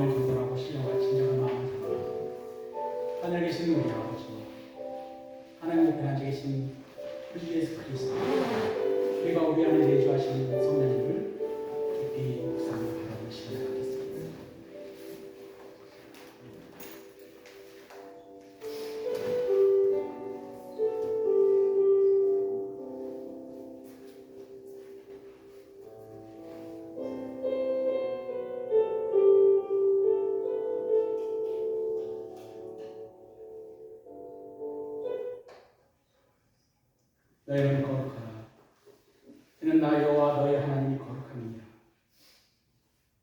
마음을 전달하고 신령과 진정한 마음을 전달하고 하늘에 계신 우리 아버지 하나님의 편안에 계신 우리 예수 그리스도 우리가 우리 안에 내주하신 성령님을 깊이 묵상하며 바라보는 시간을 갖겠습니다. 너희는 거룩하라. 이는 나 여호와 너희 하나님이 거룩함이니라.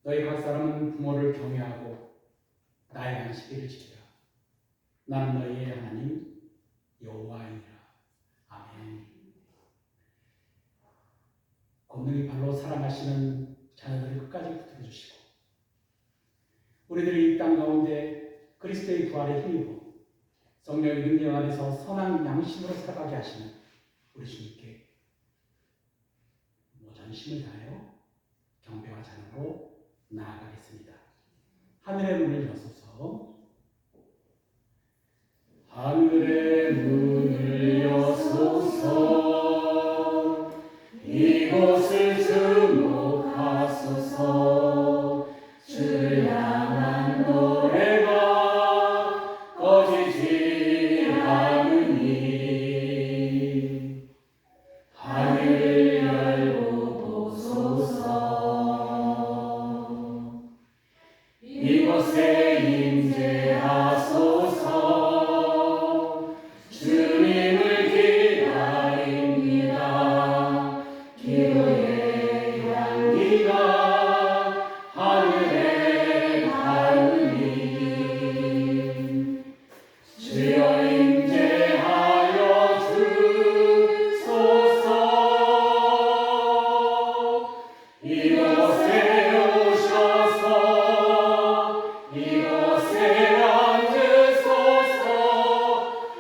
너희 각 사람은 부모를 경외하고 나에 대한 시기를 지키라. 나는 너희의 하나님 여호와이니라. 아멘. 곤능이 발로 사랑하시는 자녀들을 끝까지 붙들어 주시고 우리들이 이 땅 가운데 그리스도의 부활에 힘입어 성령의 능력 안에서 선한 양심으로 살아가게 하시는 우리 주님께 전심을 다하여 경배와 찬양으로 나아가겠습니다. 하늘의 문을 여소서. 하늘의 문을 여소서. 이곳을 주목하소서. 주를 향한 노래가 꺼지지 않으니 하늘 열고 보소서. 이곳에 임재하소서. 주님을 기다립니다. 기도의 향기가 하늘에 닿으니 주여 임재하여 주소서. 이곳에 오셔서 이곳에 앉으소서.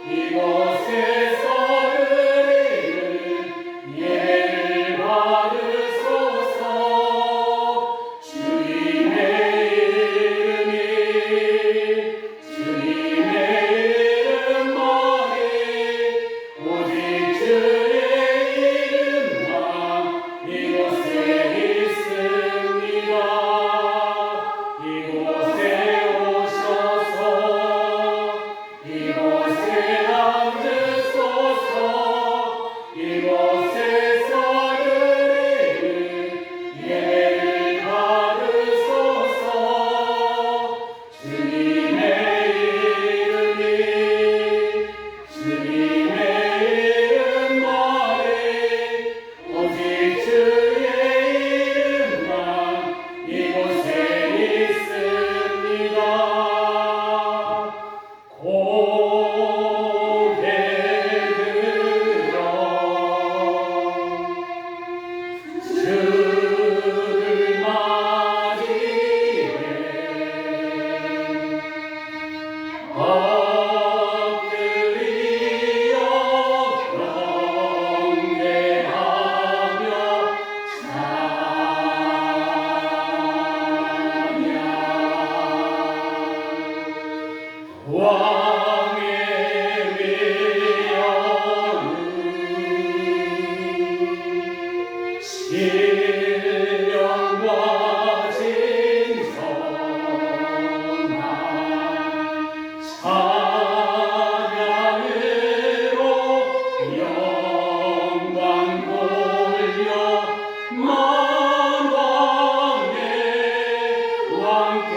이곳에서 드리는 예를 받으소서. 주님의 이름만이 오직 주의 이름만 이곳에 있습니다. 이곳에 오셔서 이곳에 앉으소서. 이곳에서 드리는 예배를 받으소서. 주님의 이름만이 오직 주의 이름만 이곳에 있습니다. 고개 들어 주를 맞이해 엎드리어 경배하며 찬양. 왕의 위엄은 신령과 진정한 찬양으로 영광 돌려 만왕의 왕께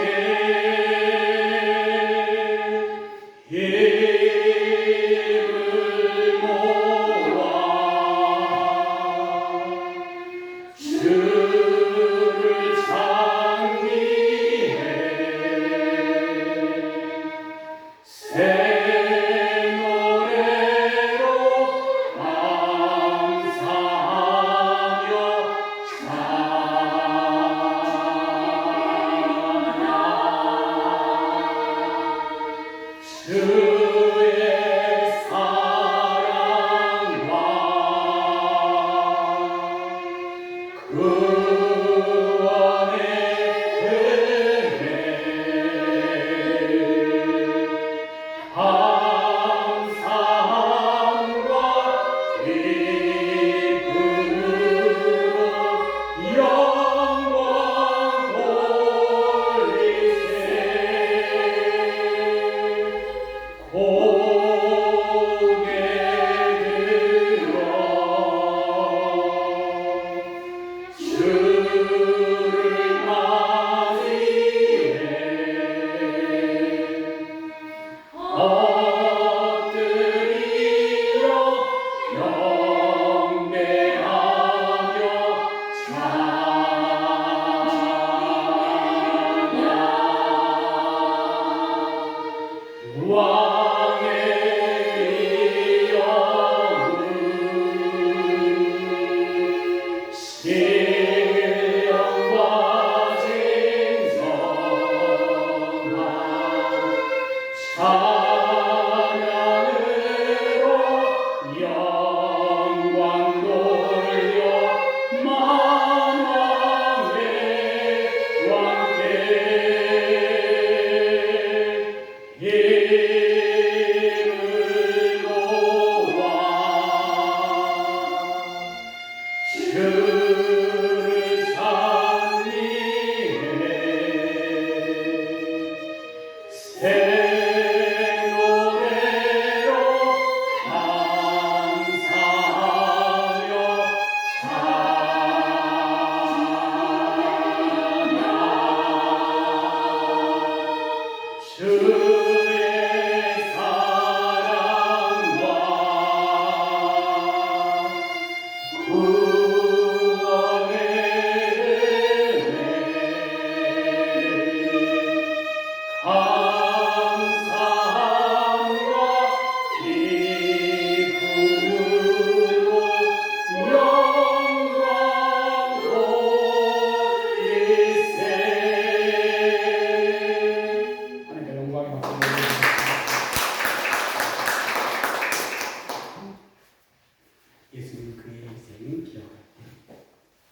예수님 그의 인생을 기억할 때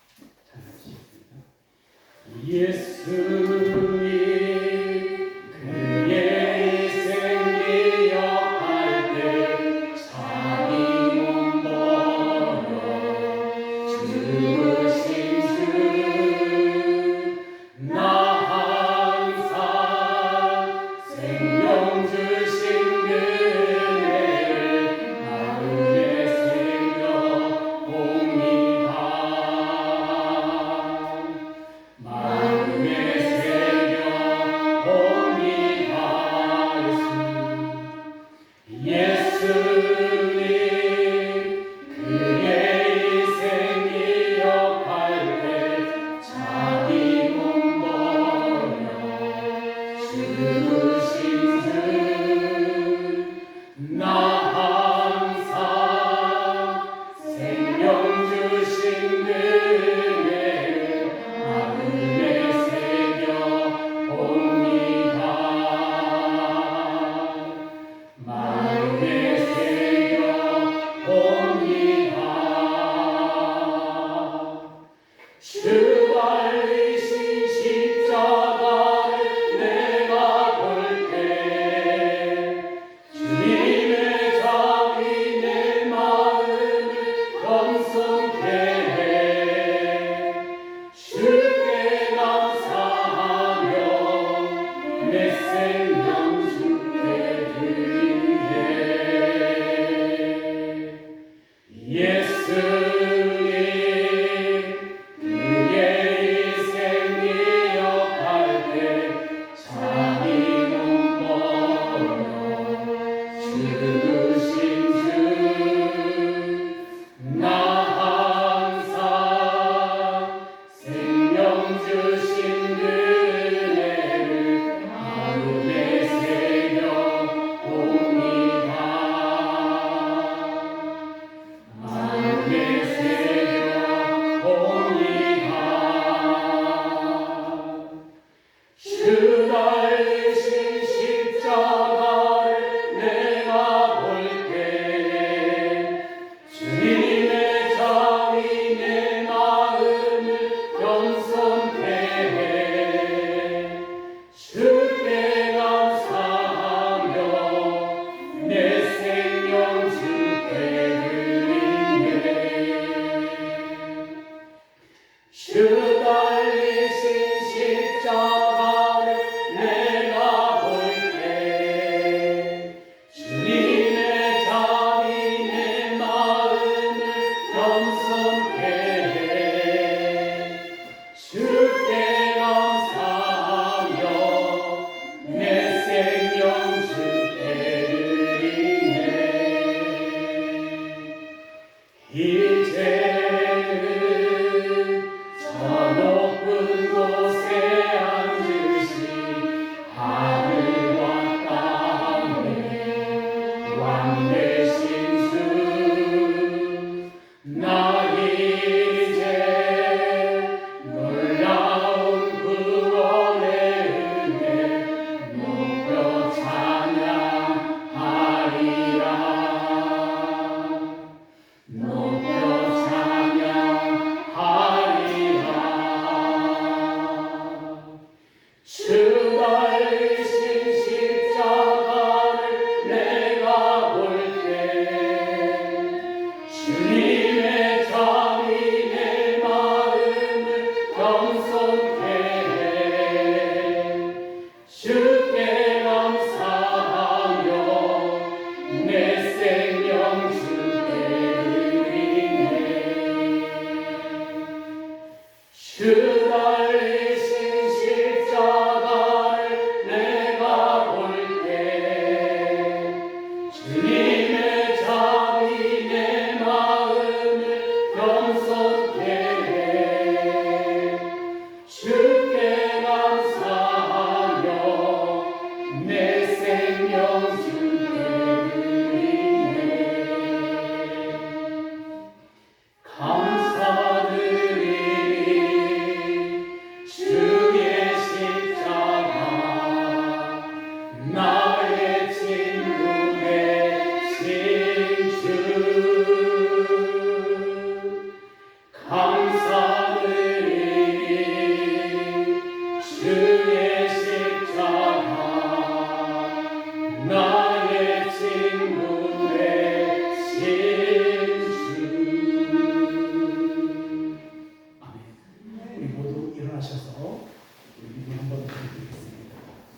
찬양하시겠습니다. 예수님 그의 인생 기억할 때 자기 몸 버려 죽으신 주 나 항상 생명 주신 그의 마음에 새겨 봅니다. 마음에 새겨 봅니다. 예수님 그의 인생 기억할 때 자기 몸 버려 죽으신 주 나 항상 생명 주신 그의 마음에 새겨 봅니다. 마음에 새겨 봅니다. 주 달리신 십자가를 내가 볼 때 주님의 자비 내 마음을 겸손케 해 주께 감사하며 내 생명 주께 드리네. 예수님 그의 인생 기억할 때 자기 몸 버려 죽으신 주 나 항상 생명 주신 그의 마음에 새겨 봅니다. 마음에 새겨 봅니다. 주 달리신 십자가를 내가 볼 때 주님의 자비 내 마음을 겸손케 해 주께 감사하며 내 생명 주께 드리네. 주 달리신 십자가를 내가 볼 때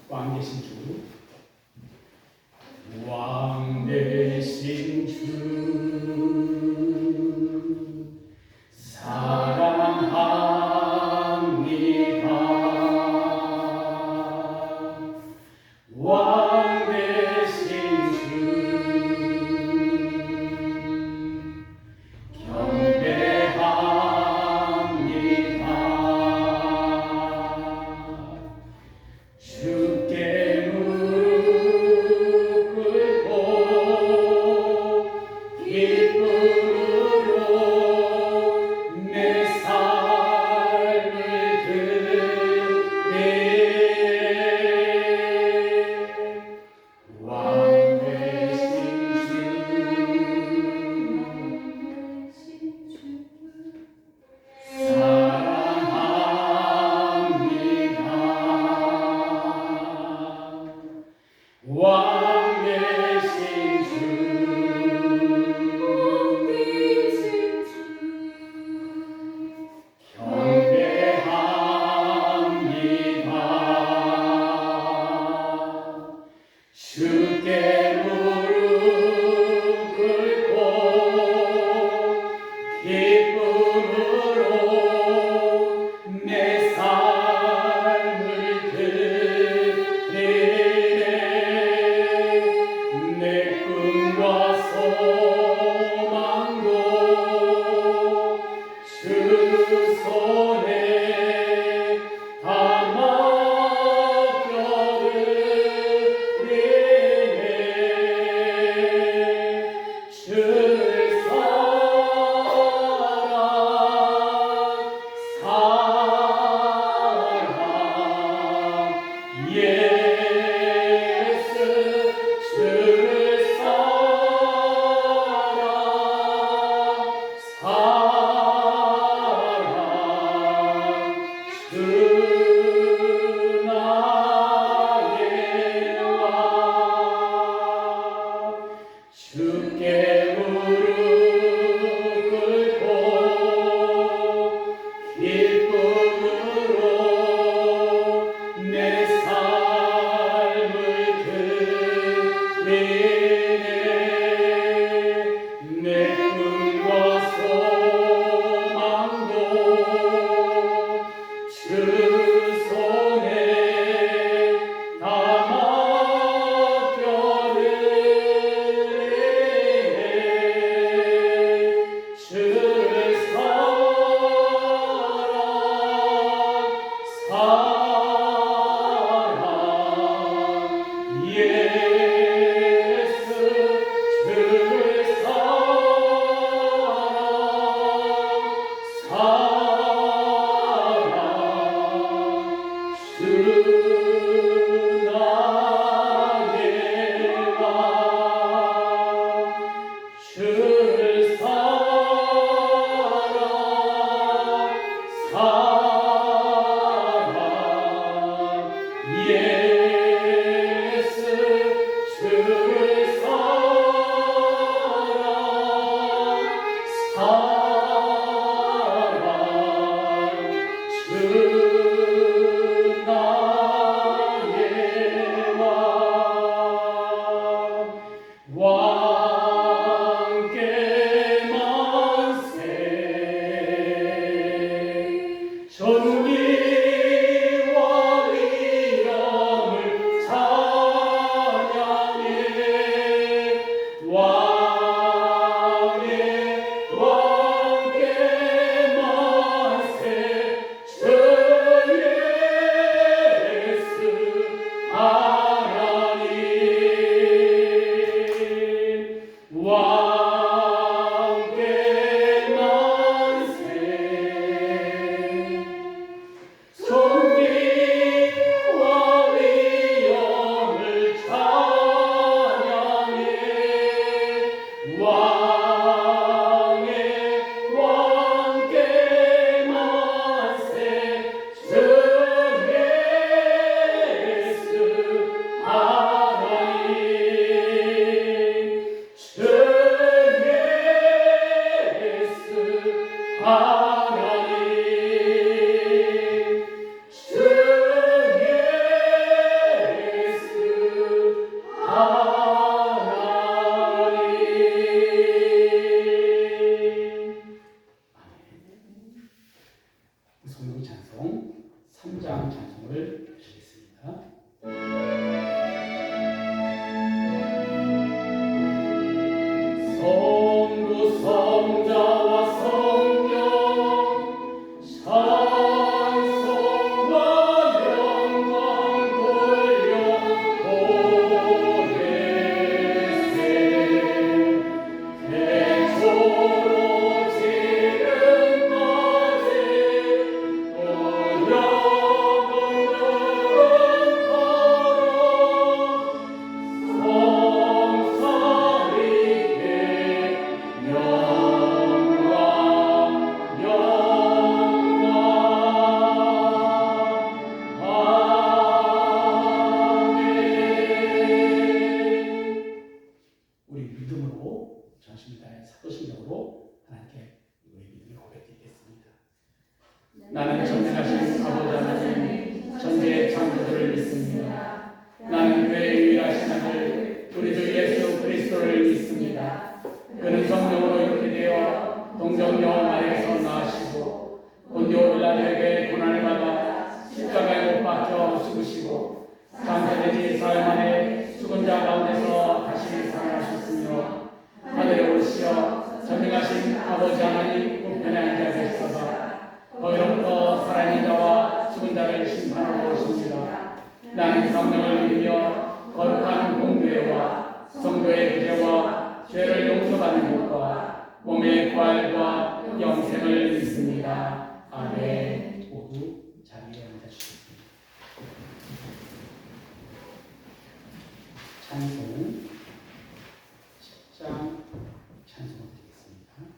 왕 대신 주, 왕 대신 주 사랑합니다. 왕 대신 주 경배합니다. 주께 무릎 꿇고 기쁨으로 내 삶을 드리네. 왕 대신 주 사랑합니다. 왕 대신 주 경배합니다. 주께 무릎 꿇고 기쁨으로 내 삶을 드리네. 아버지 하나님 우편에 앉아 계시다가 거기로부터 살아있는 자와 죽은 자를 심판하러 오십니다. 나는 성령을 믿으며 거룩한 공교회와 성도의 구제와 죄를 용서받는 것과 몸의 부활과 영생을 믿습니다. 아멘. 모두 자리에 앉아주십시오. 찬송 10장 찬송을 드리겠습니다.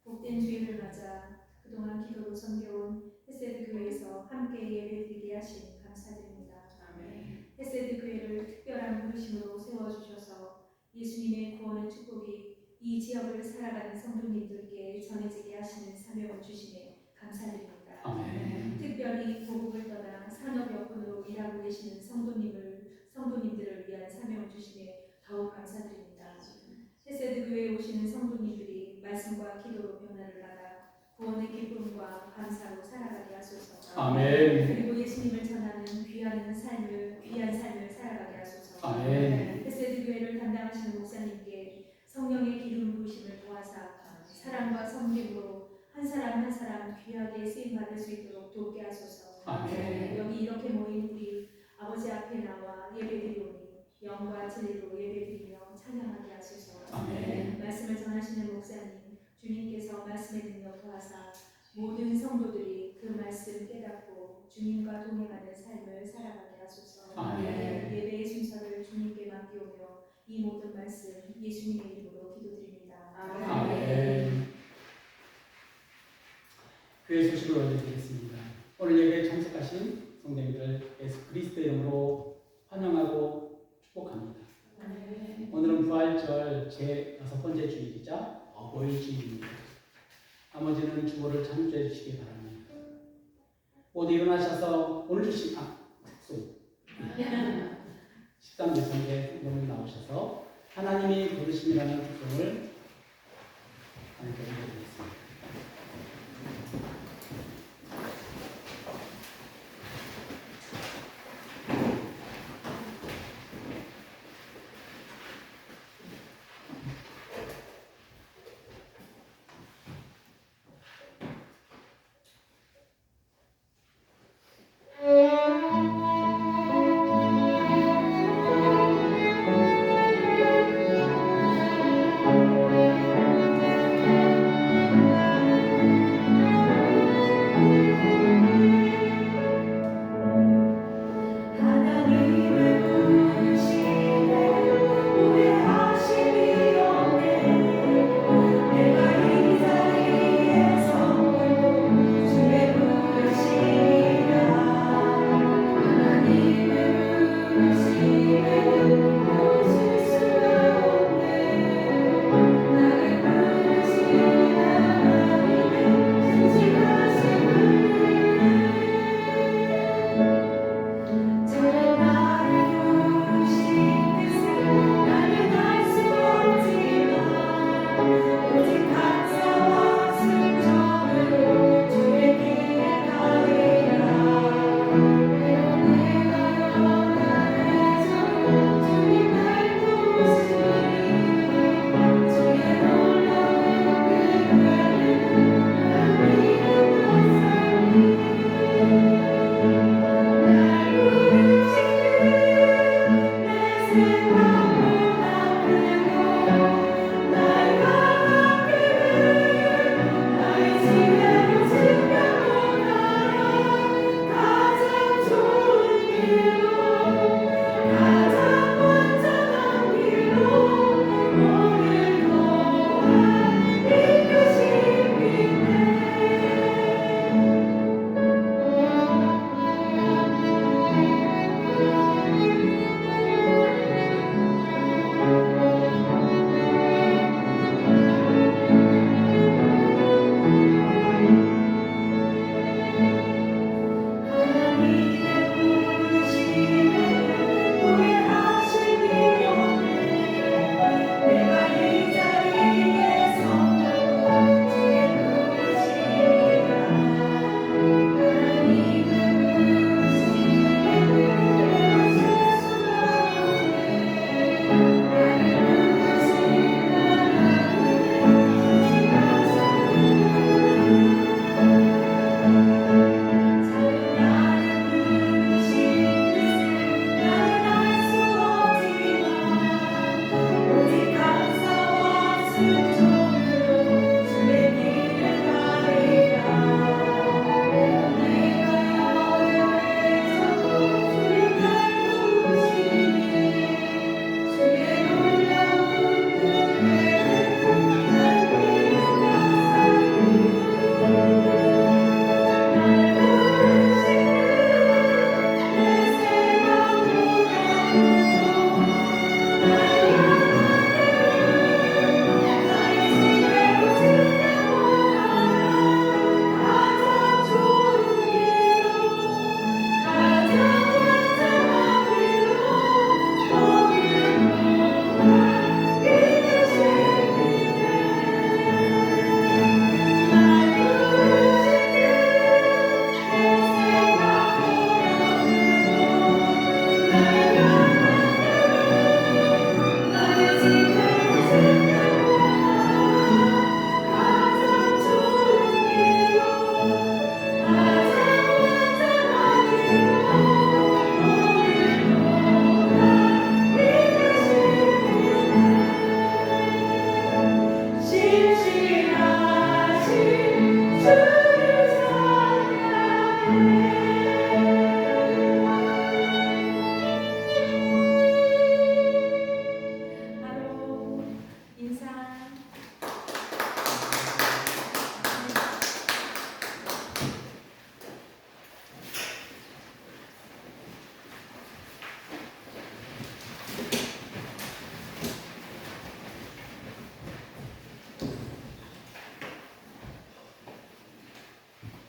복된 주일을 맞아 그동안 기도로 섬겨온 헤세드 교회에서 함께 예배드리게 하신 감사드립니다. 아멘. 헤세드 교회를 특별한 부르심으로 세워주셔서 예수님의 구원의 축복이 이 지역을 살아가는 성도님들께 전해지게 하시는 사명을 주시네 감사드립니다. 아멘. 특별히 고국을 떠나 산업 여건으로 일하고 계시는 성도님들을 위한 사명을 주시네 더욱 감사드립니다. 헤세드 교회에 오시는 성도님들이 말씀과 기도로 변화를 받아 구원의 기쁨과 감사로 살아가게 하소서. 아멘. 그리고 예수님을 전하는 귀한 삶을 살아가게 하소서. 아멘. 헤세드 교회를 담당하시는 목사님께 성령의 기름 부으심을 도와사 사랑과 섬김으로 한 사람 한 사람 귀하게 쓰임 받을 수 있도록 돕게 하소서. 아멘. 여기 이렇게 모인 우리 아버지 앞에 나와 예배드리오니 영과 진리로 예배드리며 찬양하게 하소서. 아멘. 말씀을 전하시는 목사님 주님께서 말씀의 능력 더하사 모든 성도들이 그 말씀 깨닫고 주님과 동행하는 삶을 살아가게 하소서. 아멘. 예배의 순서를 주님께 맡기오며 이 모든 말씀 예수님의 이름으로 기도드립니다. 아멘. 교회 소식을 올려드리겠습니다. 오늘 예배에 참석하신 성도님들 예수 그리스도의 이름으로 환영하고 축복합니다. 오늘은 부활절 제 6번째 주일이자 5일 주일입니다. 나머지는 주보를 참조해 주시기 바랍니다. 모두 일어나셔서 오늘 주신 특송 13예성대 성도님 나오셔서 하나님이 부르심이라는 특송을 함께 드리겠습니다.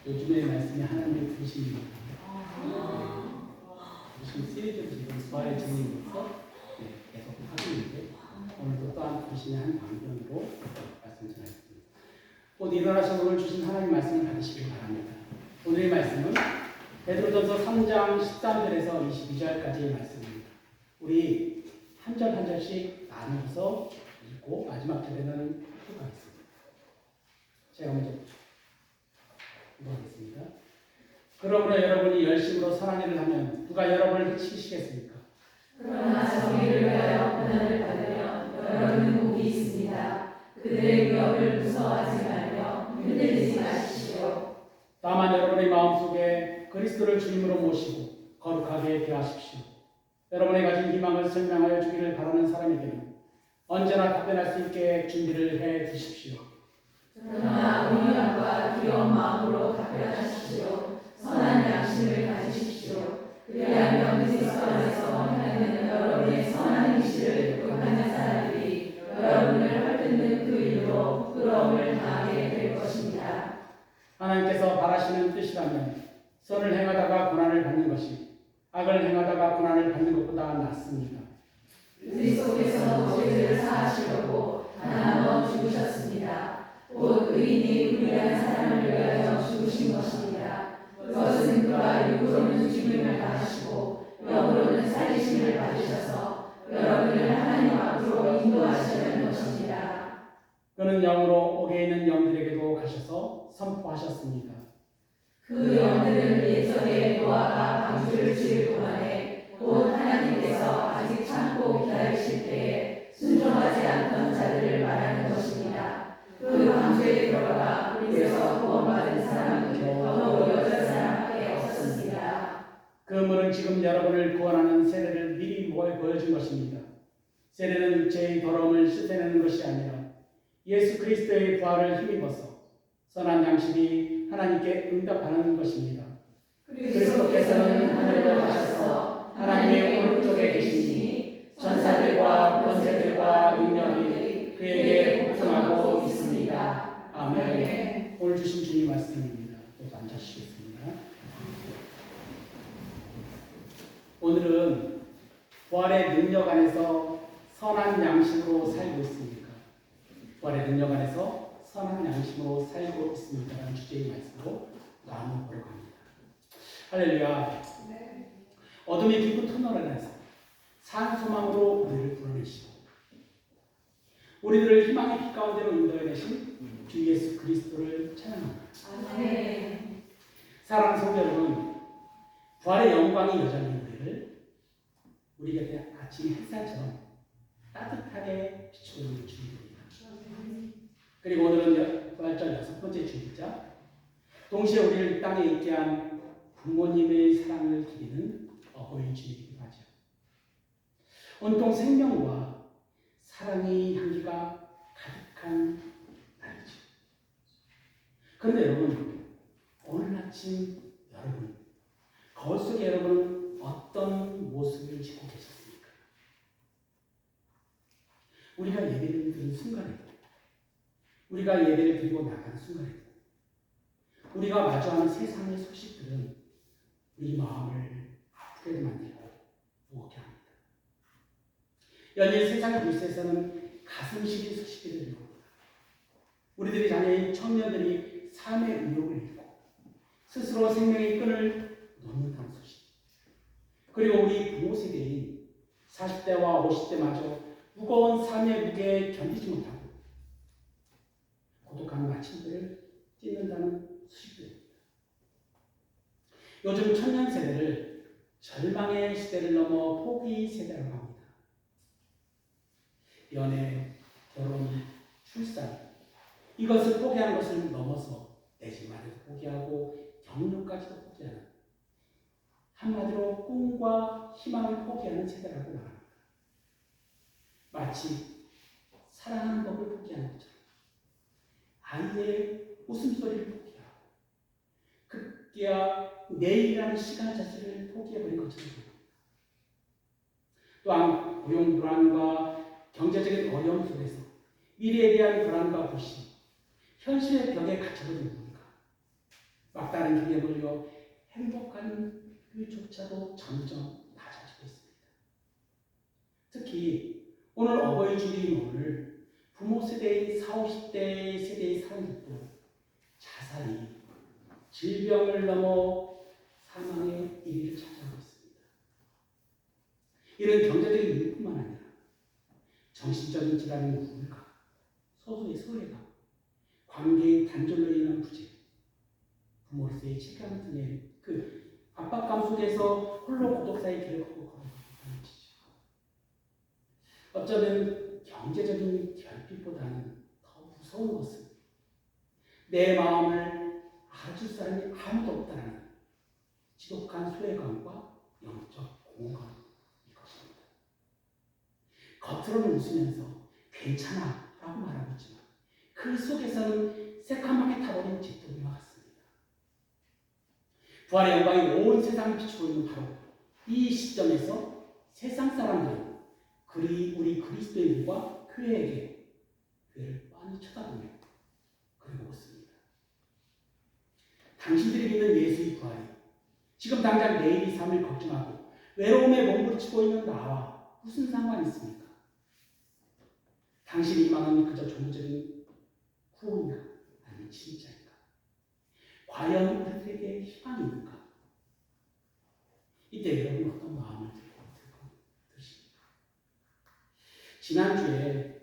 요즘의 말씀이 하나님의 부르심입니다. 부르심 시리즈를 지금 부활의 증인으로서 계속 하고 있는데 오늘도 또한 부르심의 한 방편으로 말씀 전하겠습니다. 곧 일어나셔서 오늘 주신 하나님 말씀을 받으시기 바랍니다. 오늘의 말씀은 베드로전서 3장 13절에서 22절까지의 말씀입니다. 우리 한 절 한 절씩 나누어서 읽고 마지막 절에는 기도하겠습니다. 제가 먼저 기도하겠습니다. 그러므로 여러분이 열심으로 선한 일을 하면 누가 여러분을 해치시겠습니까? 그러나 정의를 위하여 고난을 받으면 여러분은 복이 있습니다. 그들의 위협을 무서워하지 말며 흔들리지 마십시오. 다만 여러분의 마음속에 그리스도를 주님으로 모시고 거룩하게 대하십시오. 여러분이 가진 희망을 설명하여 주기를 바라는 사람에게는 언제나 답변할 수 있게 준비를 해 두십시오. 그러나 온유함과 귀여운 마음으로 답변하십시오. 선한 양심을 가지십시오. 그리하면 그리스도 안에서 하나님은 여러분의 선한 행실을 욕하는 사람들이 여러분을 헐뜯는 그 일로 부러움을 당하게 될 것입니다. 하나님께서 바라시는 뜻이라면 선을 행하다가 고난을 받는 것이 악을 행하다가 고난을 받는 것보다 낫습니다. 그리스도께서 죄를 사하시려고 단 한 번 죽으셨습니다. 곧 의인이 불의한 사람을 위하여 죽으신 것입니다. 그것은 그가 육으로는 죽임을 당하시고 영으로는 살리심을 받으셔서 여러분을 하나님 앞으로 인도하시려는 것입니다. 그는 영으로 옥에 있는 영들에게도 가셔서 선포하셨습니다. 그 영들은 예전에 노아가 방주를 지을 동안에 곧 하나님께서 아직 참고 기다리실 때에 순종하지 않던 자들을 말하는 것입니다. 그 방주에 들어가 그리스도에서 구원받은 사람은 더욱 8사람밖에 없었습니다. 그 문은 지금 여러분을 구원하는 세례를 미리 보여준 것입니다. 세례는 육체의 더러움을 씻어내는 것이 아니라 예수 그리스도의 부활을 힘입어서 선한 양식이 하나님께 응답하는 것입니다. 그리스도께서는 하늘로 가셔서 하나님의 오른쪽에 계시니 전사들과 권세들과 능력이 그에게 복종하고 있습니다. 아멘. 오늘 주신 주님 말씀입니다. 또 앉으시겠습니다. 오늘은 부활의 능력 안에서 선한 양심으로 살고 있습니까? 부활의 능력 안에서 선한 양심으로 살고 있습니다라는 주제의 말씀으로 나눠보려고 합니다. 할렐루야. 어둠의 깊은 터널 안에서 산 소망으로 우리를 불러내시고 우리들을 희망의 빛 가운데로 인도해내신 주 예수 그리스도를 찬양합니다. 아멘. 사랑하는 성도 여러분, 부활의 영광이 여전히 우리 곁에 아침 햇살처럼 따뜻하게 비추고 있는 주님입니다. 그리고 오늘은 부활절 6번째 주일이자 동시에 우리를 이 땅에 있게 한 부모님의 사랑을 기리는 어버이 주일이기도 하죠. 온통 생명과 사랑의 향기가 가득한 날이죠. 그런데 여러분, 오늘 아침 여러분, 거울 속에 여러분은 어떤 모습을 짓고 계셨습니까? 우리가 예배를 드리는 순간에도, 우리가 예배를 드리고 나가는 순간에도, 우리가 마주하는 세상의 소식들은 우리 마음을 아프게 만들고 무겁게 합니다. 연일 세상의 뉴스에서는 가슴 시린 소식들을 들립니다. 우리들의 자녀인 청년들이 삶의 의욕을 잃고 스스로 생명의 끈을 놓는다는 소식. 그리고 우리 부모 세대인 40대와 50대마저 무거운 삶의 무게에 견디지 못하고 고독한 아침들을 찢는다는 소식들입니다. 요즘 청년 세대를 절망의 시대를 넘어 포기 세대라고 합니다. 연애, 결혼, 출산 이것을 포기하는 것을 넘어서 내 집마저도 포기하고 경력까지도 포기하는 한마디로 꿈과 희망을 포기하는 세대라고 말합니다. 마치 사랑하는 법을 포기하는 것처럼 아이의 웃음소리를 포기하고 급기야 내일이라는 시간 자체를 포기해버린 것처럼 또한 고용 불안과 경제적인 어려움 속에서 미래에 대한 불안과 불신, 현실의 벽에 갇혀버린 우리가 막다른 길에 몰려 행복한 그조차도 점점 낮아지고 있습니다. 특히 오늘 어버이 주일인 오늘 부모 세대의 40, 50대 세대의 사람들도 자살이 질병을 넘어 사망의 이르를 찾아가고 있습니다. 이런 경제적인 이유뿐만 아니라 정신적인 질환인 우울감, 소수의 소외감, 관계의 단절로 인한 부재, 부모로서의 책임 등의 그 압박감 속에서 홀로 고독사의 길을 걷고 걸어가는 것이죠. 어쩌면 경제적인 결핍보다는 더 무서운 것은 내 마음을 알아줄 사람이 아무도 없다는 지독한 소외감과 영적 공허감일 것입니다. 겉으로는 웃으면서 괜찮아 라고 말하고 있지만 그 속에서는 새까맣게 타버린 잿더미와 같습니다. 부활의 영광이 온 세상을 비추고 있는 바로 이 시점에서 세상 사람들은 우리 그리스도인과 교회에게 그를 빤히 쳐다보며 그리고 웃습니다. 당신들이 믿는 예수의 부활이 지금 당장 내일이 삶을 걱정하고 외로움에 몸부림치고 있는 나와 무슨 상관이 있습니까? 당신의 희망은 그저 종교적인 구원이나 아니면 진짜인가? 과연 우리들에게 희망이 있는가? 이때 여러분 어떤 마음을 들고 드십니까? 지난주에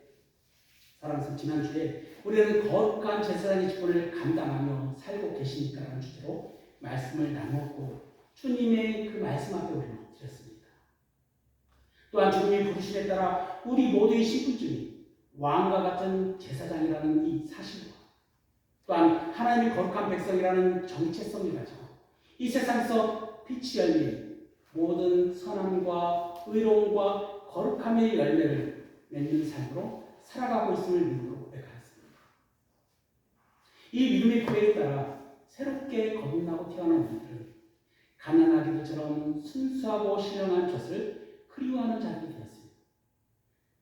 우리는 거룩한 제사장의 직분을 감당하며 살고 계십니까? 라는 주제로 말씀을 나누었고 주님의 그 말씀 앞에 우리는 엎드렸습니다. 또한 주님이 부르심에 따라 우리 모두의 신분증이 왕과 같은 제사장이라는 이 사실과 또한 하나님의 거룩한 백성이라는 정체성을 가지고 이 세상에서 빛이 열린 모든 선함과 의로움과 거룩함의 열매를 맺는 삶으로 살아가고 있음을 믿음으로 고백하였습니다. 이 믿음의 고백에 따라 새롭게 거듭나고 태어난 우리들은 가난하기도처럼 순수하고 신령한 젖을 그리워하는 자들이 되었습니다.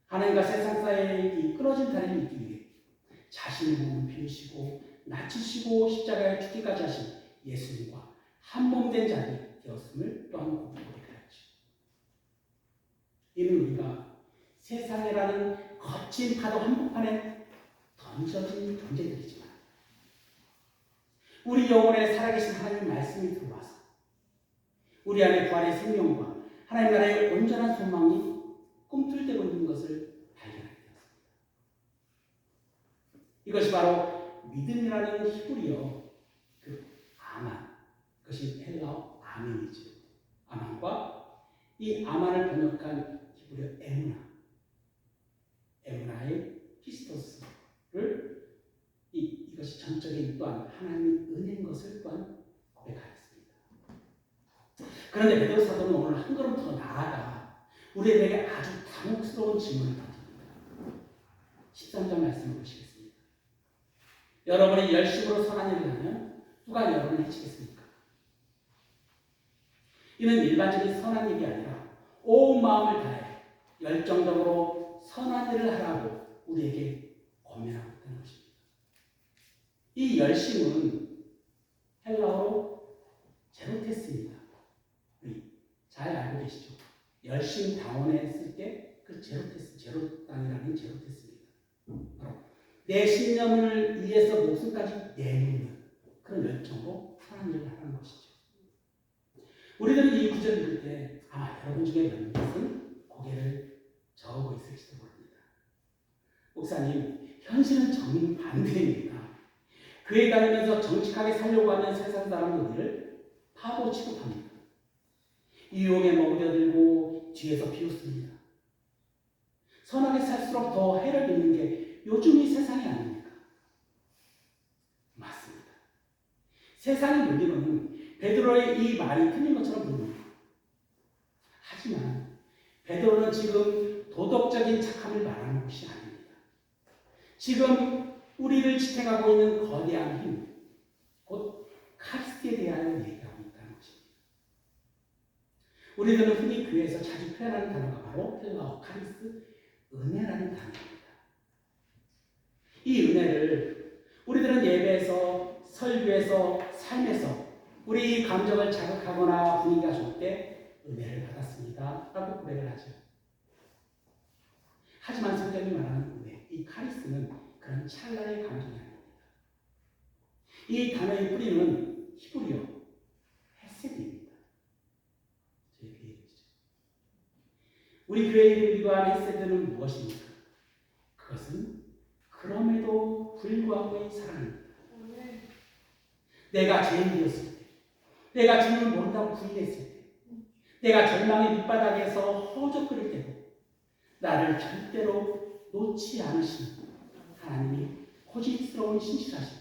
하나님과 세상 사이에 이 끊어진 다리를 잇기 위해 자신의 몸을 비우시고 낮추시고 십자가에 죽기까지 하신 예수님과 한몸된 자들이 되었음을 또한 고백하였죠. 이는 우리가 세상이라는 거친 파도 한복판에 던져진 존재들이지만 우리 영혼에 살아계신 하나님 말씀이 들어와서 우리 안에 부활의 생명과 하나님 나라의 온전한 소망이 꿈틀대고 있는 것을 발견하게 되었습니다. 이것이 바로 믿음이라는 히브리어 그 아만, 그것이 헬라어 아멘이죠. 아만과 이 아만을 번역한 히브리어 에무나의 피스토스를 이것이 전적인 또한 하나님의 은혜인 것을 또한 고백하였습니다. 그런데 베드로 사도는 오늘 한 걸음 더 나아가 우리에게 아주 당혹스러운 질문을 던집니다. 13절 말씀을 보시겠습니다. 여러분이 열심으로 선한 일을 하면 누가 여러분을 해치겠습니까? 이는 일반적인 선한 일이 아니라 온 마음을 다해 열정적으로 선한 일을 하라고 우리에게 권면하고 있다는 것입니다. 이 열심은 헬라어로 제로테스입니다. 잘 알고 계시죠? 열심 당원에 쓸 때 그 제로당이라는 제로테스입니다. 바로 내 신념을 위해서 목숨까지 내놓는 그런 열정으로 선한 일을 하는 것이죠. 우리들은 이 구절을 읽을 때 아마 여러분 중에 몇몇은 고개를 저으고 있을지도 모릅니다. 목사님, 현실은 정반대입니다. 교회 다니면서 정직하게 살려고 하는 세상 사람은 우리를 바보 취급합니다. 유혹에 먹여들고 뒤에서 비웃습니다. 선하게 살수록 더 해를 입는 게 요즘의 세상이 아닙니까? 맞습니다. 세상의 논리로는 베드로의 이 말이 틀린 것처럼 보입니다. 하지만 베드로는 지금 도덕적인 착함을 말하는 것이 아닙니다. 지금 우리를 지탱하고 있는 거대한 힘, 곧 카리스에 대하여 얘기하고 있다는 것입니다. 우리들은 흔히 교회에서 자주 표현하는 단어가 바로 헬라어 카리스, 은혜라는 단어입니다. 이 은혜를 우리들은 예배에서, 설교에서, 삶에서 우리 감정을 자극하거나 분위기가 좋을 때 은혜를 받았습니다 라고 고백을 하죠. 하지만 성경이 말하는 은혜, 이 카리스는 그런 찰나의 감정이 아닙니다. 이 단어의 뿌리는 히브리어 헤세드입니다. 저희 교회 이름이죠. 우리 교회 이름을 위한 헤세드는 무엇입니까? 그것은 그럼에도 불구하고의 사랑입니다. 내가 죄인이었을 때, 내가 주님을 모른다고 부인했을 때, 내가 절망의 밑바닥에서 허우적거릴 때도 나를 절대로 놓지 않으시는 하나님이 고집스러운 신실하심,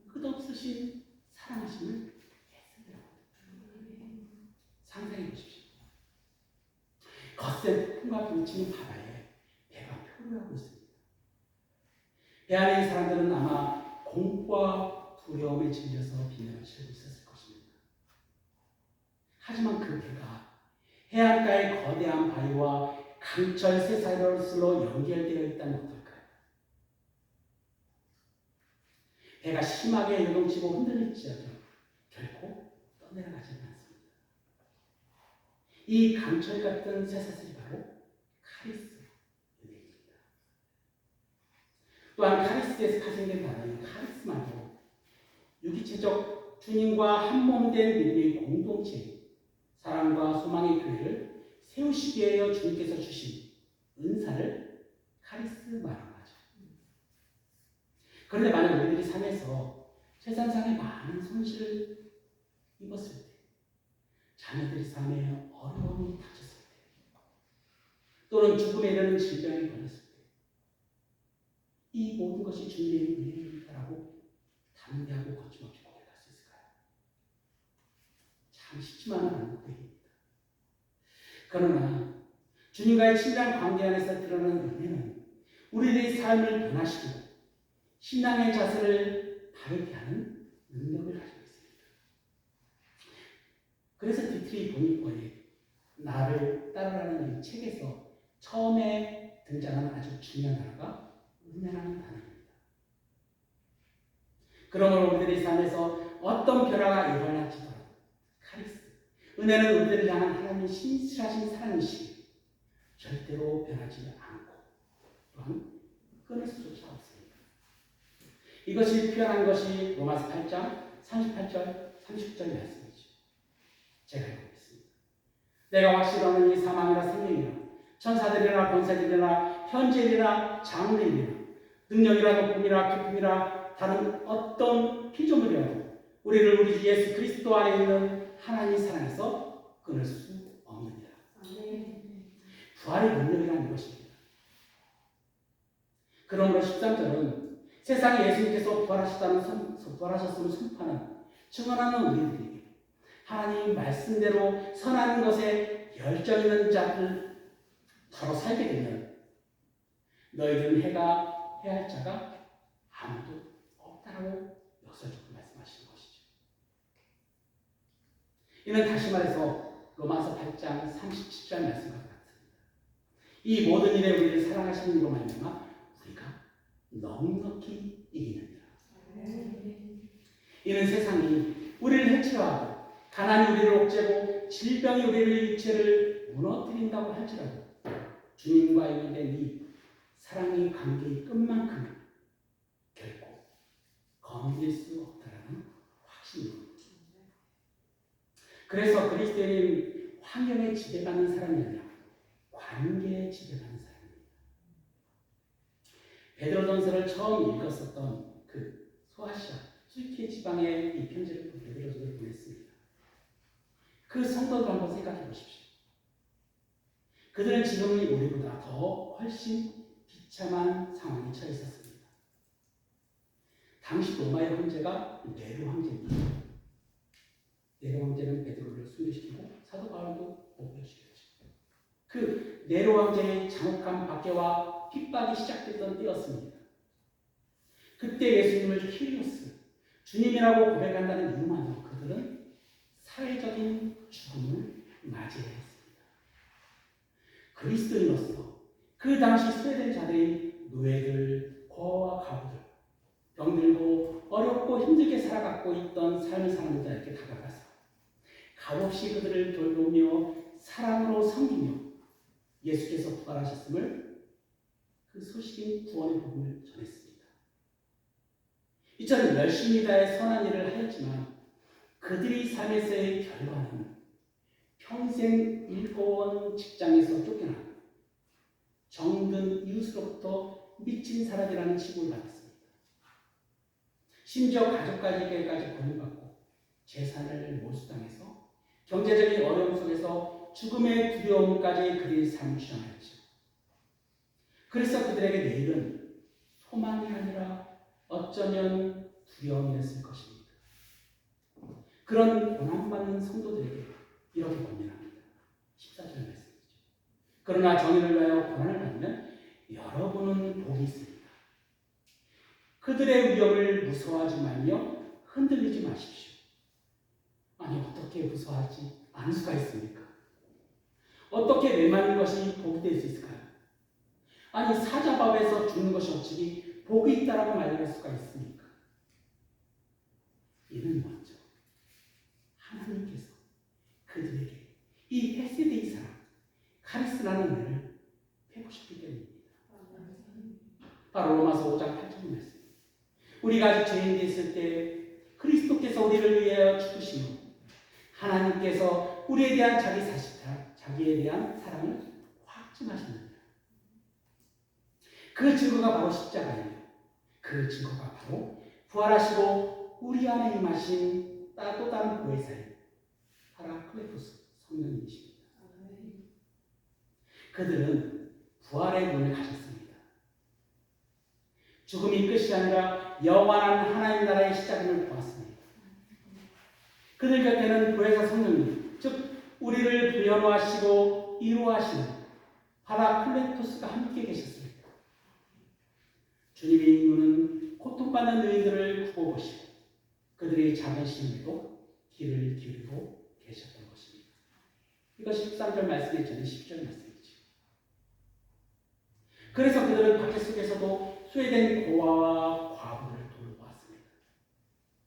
끝없으신 사랑하심을 상상해 보십시오. 거센 폭풍과 뭉치는 바다에 배가 표류하고 있습니다. 배 안에 있는 사람들은 아마 공포와 두려움에 질려서 비명을 치르고 있었을 것입니다. 하지만 그 배가 해안가의 거대한 바위와 강철 쇠사슬로 연결되어 있다면 어떨까요? 배가 심하게 요동치고 흔들릴지라도 결코 떠내려가지는 않습니다. 이 강철 같은 쇠사슬이 바로 카리스 은혜입니다. 또한 카리스에서 파생된 단어인 카리스마도 유기체적 주님과 한몸된 믿음의 공동체, 사랑과 소망의 교회를 세우시기 위하여 주님께서 주신 은사를 카리스마라고 하죠. 그런데 만약 우리들이 삶에서 세상상에 많은 손실을 입었을 때, 자녀들이 삶에 어려움이 닥쳤을 때, 또는 죽음에 이르는 질병에 걸렸을 때 이 모든 것이 주님의 일입니다라고 담대하고 거침없이 고백할 수 있을까요? 참 쉽지만은 않은 고백입니다. 그러나 주님과의 친밀한 관계 안에서 드러나는 은혜는 우리들의 삶을 변화시키고 신앙의 자세를 바르게 하는 능력을 가지고 있습니다. 그래서 디트리 보니퍼의 나를 따르라는 이 책에서 처음에 등장하는 아주 중요한 단어가 은혜라는 단어입니다. 그러므로 우리들의 삶에서 어떤 변화가 일어날지라도 카리스, 은혜는 우리들을 향한 하나님의 신실하신 사랑이시기에 절대로 변하지 않고 또한 끊을 수조차 없습니다. 이것이 표현한 것이 로마서 8장 38절 30절 말씀이죠. 제가 읽어보겠습니다. 내가 확실하는 이 사망이나 생명이나 천사들이나 권세들이나 현재일이나 장래일이나 능력이라 높음이라 깊음이라 다른 어떤 피조물이라도 우리를 우리 주 예수 그리스도 안에 있는 하나님의 사랑에서 끊을 수 없느니라. 부활의 능력이라는 것입니다. 그러므로 13절은 세상에 예수님께서 부활하셨음을 선포하는 증언하는 우리들에게 하나님 말씀대로 선하는 것에 열정 있는 자들 바로 살게 되면 너희들은 해야 할 자가 아무도 없다라고 역설적으로 말씀하시는 것이죠. 이는 다시 말해서 로마서 8장 37절 말씀과 같습니다. 이 모든 일에 우리를 사랑하시는 이로 말미암아 우리가 넉넉히 이기느니라. 이는 세상이 우리를 해치려 하고 가난이 우리를 옥죄고 질병이 우리의 육체를 무너뜨린다고 할지라도 주님과 연결된 이 사랑의 관계의 끝만큼은 결코 거머쥘 수 없다라는 확신입니다. 그래서 그리스도인은 환경에 지배받는 사람이 아니라 관계에 지배받는 사람입니다. 베드로전서를 처음 읽었었던 그 소아시아 튀르키예 지방의 이 편지를 베드로전서를 보냈습니다. 그 성도들 한번 생각해 보십시오. 그들은 지금 우리보다 더 훨씬 비참한 상황에 처해 있었습니다. 당시 로마의 황제가 네로 황제입니다. 네로 황제는 베드로를 순교시키고 사도 바울도 목표시켰죠. 그 네로 왕제의 잔혹한 박해와 핍박이 시작됐던 때였습니다. 그때 예수님을 키리오스, 주님이라고 고백한다는 이유만으로 그들은 사회적인 죽음을 맞이해야 했습니다. 그리스도인으로서 그 당시 스웨덴 자들인 노예들, 고아와 가부들, 병들고 어렵고 힘들게 살아가고 있던 삶을 사는 자에게 다가가서 값없이 그들을 돌보며 사랑으로 섬기며 예수께서 부활하셨음을 그 소식인 구원의 복음을 전했습니다. 이처럼 열심히 다해 선한 일을 하였지만 그들의 삶에서의 결과는 평생 일궈온 직장에서 쫓겨나고 정든 이웃으로부터 미친 사람이라는 취급을 받았습니다. 심지어 가족까지에게까지 고용받고 재산을 몰수당해서 경제적인 어려움 속에서 죽음의 두려움까지 그들의 삶을 주장하였죠. 그래서 그들에게 내일은 소망이 아니라 어쩌면 두려움이었을 것입니다. 그런 고난받는 성도들에게 이렇게 권면합니다. 14절 말씀이죠. 그러나 정의를 위하여 고난을 받으면 여러분은 복이 있습니다. 그들의 위협을 무서워하지 말며 흔들리지 마십시오. 아니 어떻게 무서워하지 않을 수가 있습니까? 어떻게 메마른 것이 복이 될 수 있을까요? 아니 사자밥에서 죽는 것이 어찌 복이 있다라고 말할 수가 있습니까? 이는 먼저 하나님께서 그들에게 이 헤세드의 사랑, 카리스라는 은혜를 베푸셨기 때문입니다. 바로 로마서 5장 8절 말씀. 우리가 아직 죄인이 있을 때 그리스도께서 우리를 위하여 죽으시며 하나님께서 우리에 대한 자기에 대한 사랑을 확증하셨느니라. 그 증거가 바로 십자가예요. 그 증거가 바로 부활하시고 우리 안에 임하신 또 다른 보혜사인 파라클레토스 성령님이십니다. 그들은 부활의 눈을 가졌습니다. 죽음이 끝이 아니라 영원한 하나님 나라의 시작임을 보았습니다. 그들 곁에는 보혜사 성령님, 즉 우리를 부연화하시고 이루하시는 파라클레토스가 함께 계셨습니다. 주님의 눈은 고통받는 너희들을 굽어보시고 그들의 작은 심에도 귀를 기울이고 계셨던 것입니다. 이것이 13절 말씀이 전에 10절 말씀이죠. 그래서 그들은 박해 속에서도 소외된 고아와 과부를 돌보았습니다.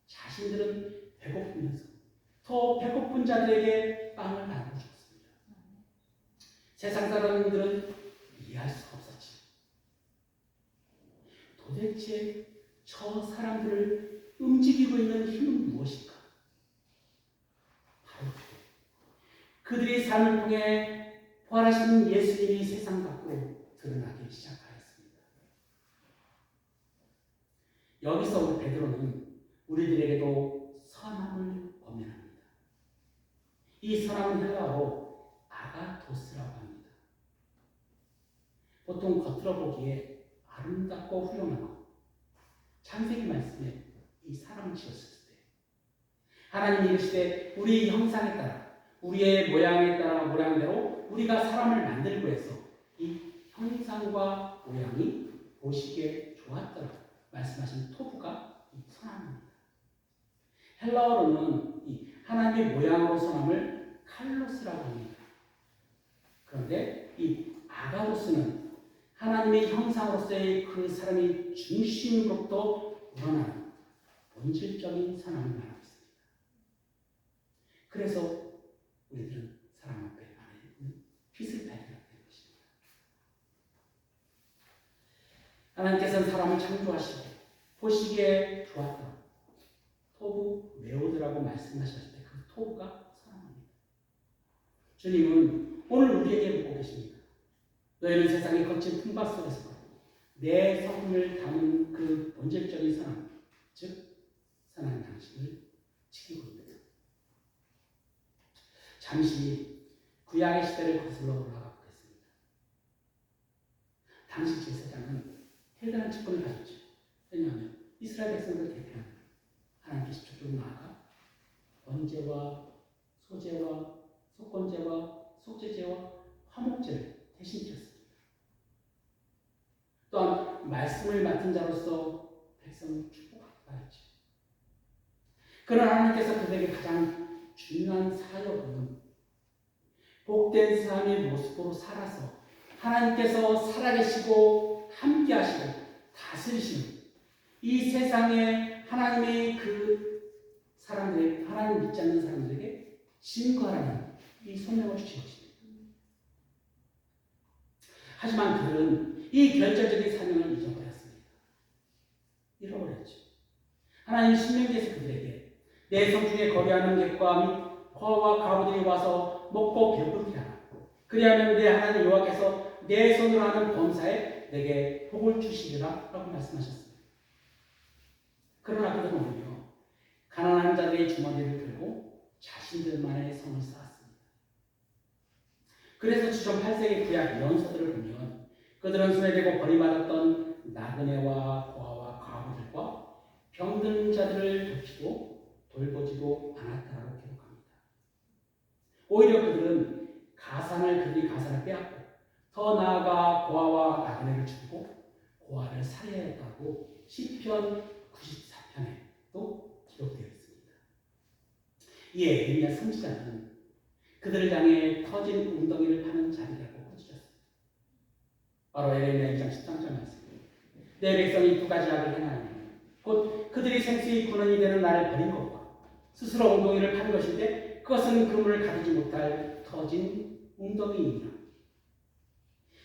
자신들은 배고프면서 더 배고픈 자들에게 빵을 나누어 주었습니다. 세상 사람들은 이해할 수가 없었지. 도대체 저 사람들을 움직이고 있는 힘은 무엇일까? 바로 그들의 삶을 통해 부활하신 예수님이 세상 밖으로 드러나기 시작하였습니다. 여기서 우리 베드로는 우리들에게도 선함을 권면합니다. 이 선함은 헬라어로 아가토스라고 합니다. 보통 겉으로 보기에 아름답고 훌륭하고 창세기 말씀에 이 사람을 지었을 때 하나님이 이르시되 우리 형상에 따라 우리의 모양에 따라 모양대로 우리가 사람을 만들고 해서 이 형상과 모양이 보시기에 좋았더라 말씀하신 토부가 이 선함입니다. 헬라어로는 이 하나님의 모양으로 선함을 칼로스라고 합니다. 그런데 이 아가로스는 하나님의 형상으로서의 그 사람의 중심으로부터 우러나는 본질적인 선함을 말하고 있습니다. 그래서 우리들은 사람 앞에 안에 있는 빛을 발견하게 된 것입니다. 하나님께서는 사람을 창조하시고 보시기에 좋았던 토부 메오드라고 말씀하셨을 때 그 토부가 선함입니다. 주님은 오늘 우리에게 묻고 계십니다. 너희는 세상의 거친 풍파 속에서 내 성품을 담은 그 본질적인 선함, 즉 선한 당신을 지키고 있다. 잠시 구약의 시대를 거슬러 올라가 보겠습니다. 당시 제사장은 대단한 직분을 가졌죠. 왜냐하면 이스라엘 백성들을 대표하는 하나님께 직접적으로 나아가 번제와 소제와 속건제와 속죄제와 화목제를 대신 드렸습니다. 또한 말씀을 맡은 자로서 백성을 축복하였죠. 그러나 하나님께서 그들에게 가장 중요한 사역은 복된 삶의 모습으로 살아서 하나님께서 살아계시고 함께하시고 다스리시는 이 세상에 하나님의 그 사람들에게, 하나님 믿지 않는 사람들에게 증거하라는 이 소명을 주신 것입니다. 하지만 그들은 이 결정적인 사명을 잊어버렸습니다. 잃어버렸죠. 하나님 신명기에서 그들에게 내 성중에 거류하는 객과 및 거와 가부들이 와서 먹고 배부르게 하라. 그리하면 내 하나님 여호와께서 내 손으로 하는 범사에 내게 복을 주시리라 라고 말씀하셨습니다. 그러나 그들은 오히려 가난한 자들의 주머니를 들고 자신들만의 성을 쌓았습니다. 그래서 주전 8세기 구약 예언서들을 보면 그들은 소외되고 버림받았던 나그네와 고아와 과부들과 병든 자들을 돕지도 돌보지도 않았다라고 기록합니다. 오히려 그들은 그들이 가산을 빼앗고 더 나아가 고아와 나그네를 죽이고 고아를 살해했다고 시편 94편에도 기록되어 있습니다. 이에 에레미야 선지자는 그들을 향해 터진 웅덩이를 파는 자리라고 꾸짖었습니다. 바로 에레미야 2장 13절 말씀. 내 백성이 두 가지 악을 행하느니 곧 그들이 생수의 근원이 되는 나를 버린 것과 스스로 웅덩이를 파는 것인데 그것은 그물을 가두지 못할 터진 웅덩이이니라.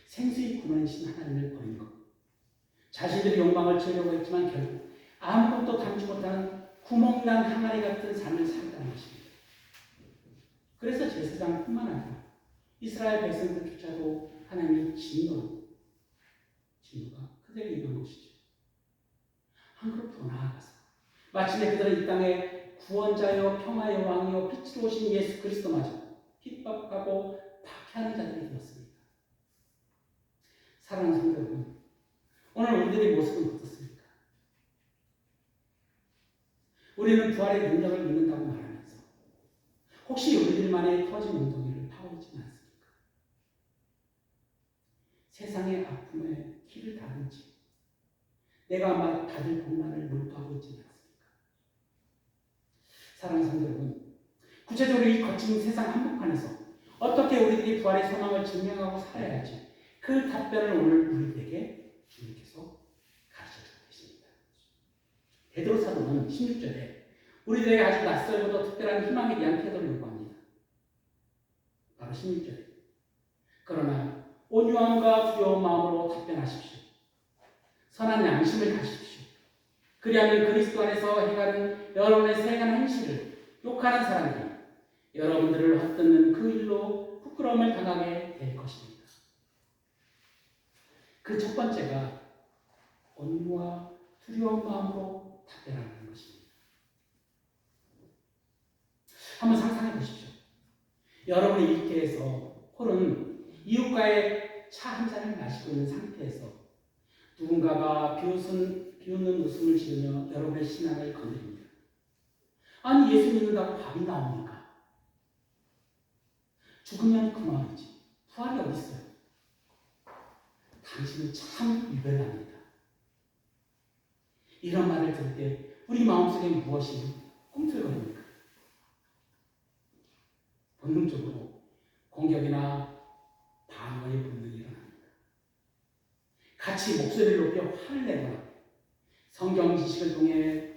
생수의 근원이신 하나님을 버린 것. 자신들의 욕망을 채우려고 했지만 결국 아무것도 담지 못하는 구멍난 항아리 같은 삶을 살았다는 것입니다. 그래서 제사장뿐만 아니라 이스라엘 백성들조차도 하나님의 진노가 그들에게 임한 것이죠. 한 그룹 더 나아가서 마침내 그들은 이 땅에 구원자여 평화의 왕이여 빛으로 오신 예수 그리스도마저 핍박하고 박해하는 자들이 되었습니다. 사랑하는 성도 여러분, 오늘 우리들의 모습은 어떻습니까? 우리는 부활의 능력을 믿는다고 말하면서 혹시 우리들만의 터진 웅덩이를 파고 있지는 않습니까? 세상의 아픔에 키를 다든지 내가 받을 복만을 몰두하고 있지는 않습니까? 사랑하는 성도 여러분, 구체적으로 이 거친 세상 한복판에서 어떻게 우리들이 부활의 소망을 증명하고 살아야 할지 그 답변을 오늘 우리에게 주님께서 가르쳐주고 계십니다. 베드로 사도는 16절에 우리들에게 아주 낯설고도 특별한 희망에 대한 태도를 요구합니다. 바로 16절에 그러나 온유함과 두려운 마음으로 답변하십시오. 선한 양심을 가십시오. 그리하면 그리스도 안에서 행하는 여러분의 세간 행실을 욕하는 사람들이 여러분들을 헛듣는 그 일로 부끄러움을 당하게 될 것입니다. 그 첫 번째가 온유와 두려운 마음으로 답변하는 것입니다. 한번 상상해 보십시오. 여러분의 일터에서 홀은 이웃과의 차 한 잔을 마시고 있는 상태에서 누군가가 비웃는 웃음을 지으며 여러분의 신앙을 건드립니다. 아니, 예수 믿는다고 밥이 나옵니까? 죽으면 그만이지. 부활이 어디 있어요? 당신은 참 유별납니다. 이런 말을 들을 때 우리 마음속에 무엇이 꿈틀거립니까? 본능적으로 공격이나 방어의 본능이 일어납니다. 같이 목소리를 높여 화를 내거나 성경 지식을 통해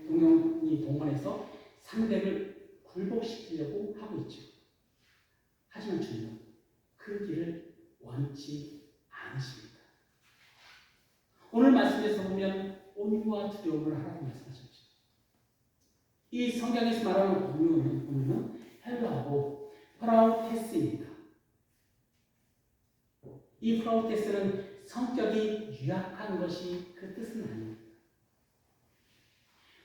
동원해서 상대를 굴복시키려고 하고 있죠. 하지만 주님은 그 길을 원치 않으십니다. 오늘 말씀에서 보면 온유와 두려움을 하라고 말씀하셨죠. 이 성경에서 말하는 온유는 헬라어로 프라우테스입니다. 이 프라우테스는 성격이 유약한 것이 그 뜻은 아닙니다.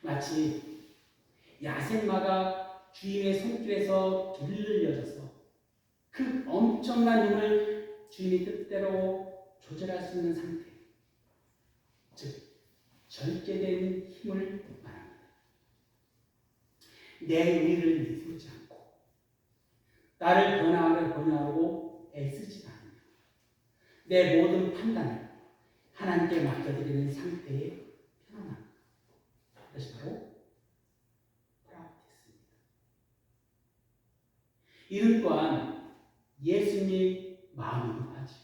마치 야생마가 주인의 손길에서 들려져서 그 엄청난 힘을 주인의 뜻대로 조절할 수 있는 상태, 즉 절제된 힘을 말합니다. 내 의를 내세우지 않고 나를 변화하려고 애쓰지 않으며 내 모든 판단을 하나님께 맡겨드리는 상태의 편안함, 그것이 바로 프라우테스입니다. 이는 또한 예수님의 마음이기도 하죠.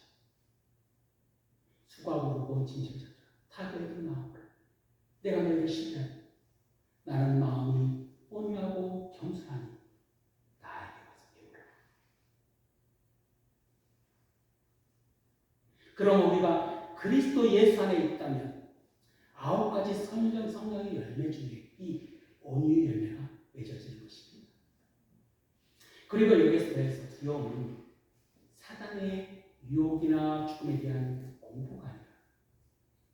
수고하고 진실자들아 다 너희들 나오라. 내가 너희를 신뢰하니 나는 마음이 온유하고 겸손하니 나에게 와서 배우라. 그럼 우리가 그리스도 예수 안에 있다면 9가지 성령의 열매 중에 이 온유의 열매가 맺어지는 것입니다. 그리고 여기서 더해서 두려움은 사단의 유혹이나 죽음에 대한 공포가 아니라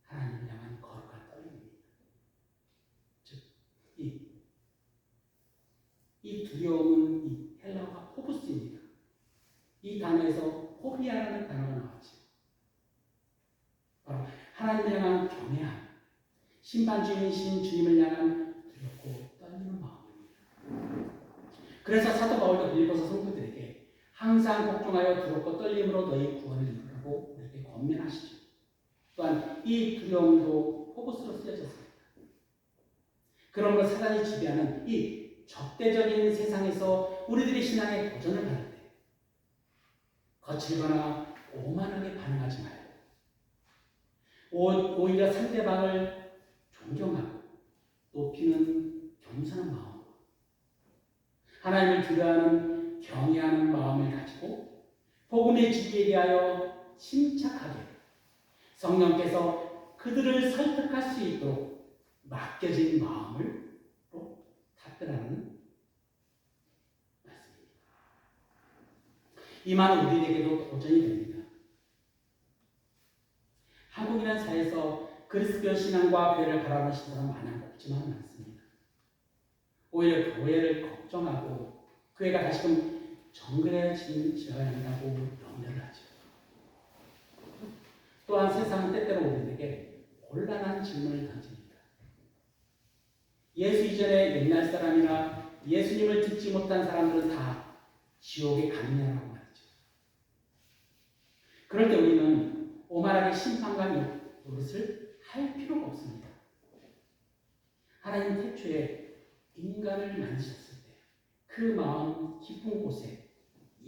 하나님을 향한 거룩한 떨림입니다. 즉, 이 두려움은 이 헬라어가 포부스입니다. 이 단어에서 포비아라는 단어가 나왔죠. 바로 하나님을 향한 경외함, 심판주이신 주님을 향한 두렵고 떨리는 마음입니다. 그래서 사도 바울도 빌립보서 성도들에게 항상 걱정하여 두렵고 떨림으로 너희 구원을 이루라고 이렇게 권면하시죠. 또한 이 두려움도 포부스로 쓰여졌습니다. 그러므로 사단이 지배하는 이 적대적인 세상에서 우리들의 신앙에 도전을 받을 때 거칠거나 오만하게 반응하지 말고 오히려 상대방을 존경하고 높이는 겸손한 마음, 하나님을 두려워하는 경외하는 마음을 가지고 복음의 진리에 대하여 침착하게 성령께서 그들을 설득할 수 있도록 맡겨진 마음을 답변하는 말씀입니다. 이 말은 우리에게도 도전이 됩니다. 한국이라는 사회에서 그리스도 신앙과 교회를 바라보시는 사람 마냥 없지만은 않습니다. 오히려 교회를 걱정하고 교회가 다시금 정글해지어야 한다고 염려를 하죠. 또한 세상은 때때로 우리에게 곤란한 질문을 던집니다. 예수 이전에 옛날 사람이나 예수님을 듣지 못한 사람들은 다 지옥에 가느냐라고 말이죠. 그럴 때 우리는 오만하게 심판과 노릇을 할 필요가 없습니다. 하나님 태초에 인간을 만드셨을 때 그 마음 깊은 곳에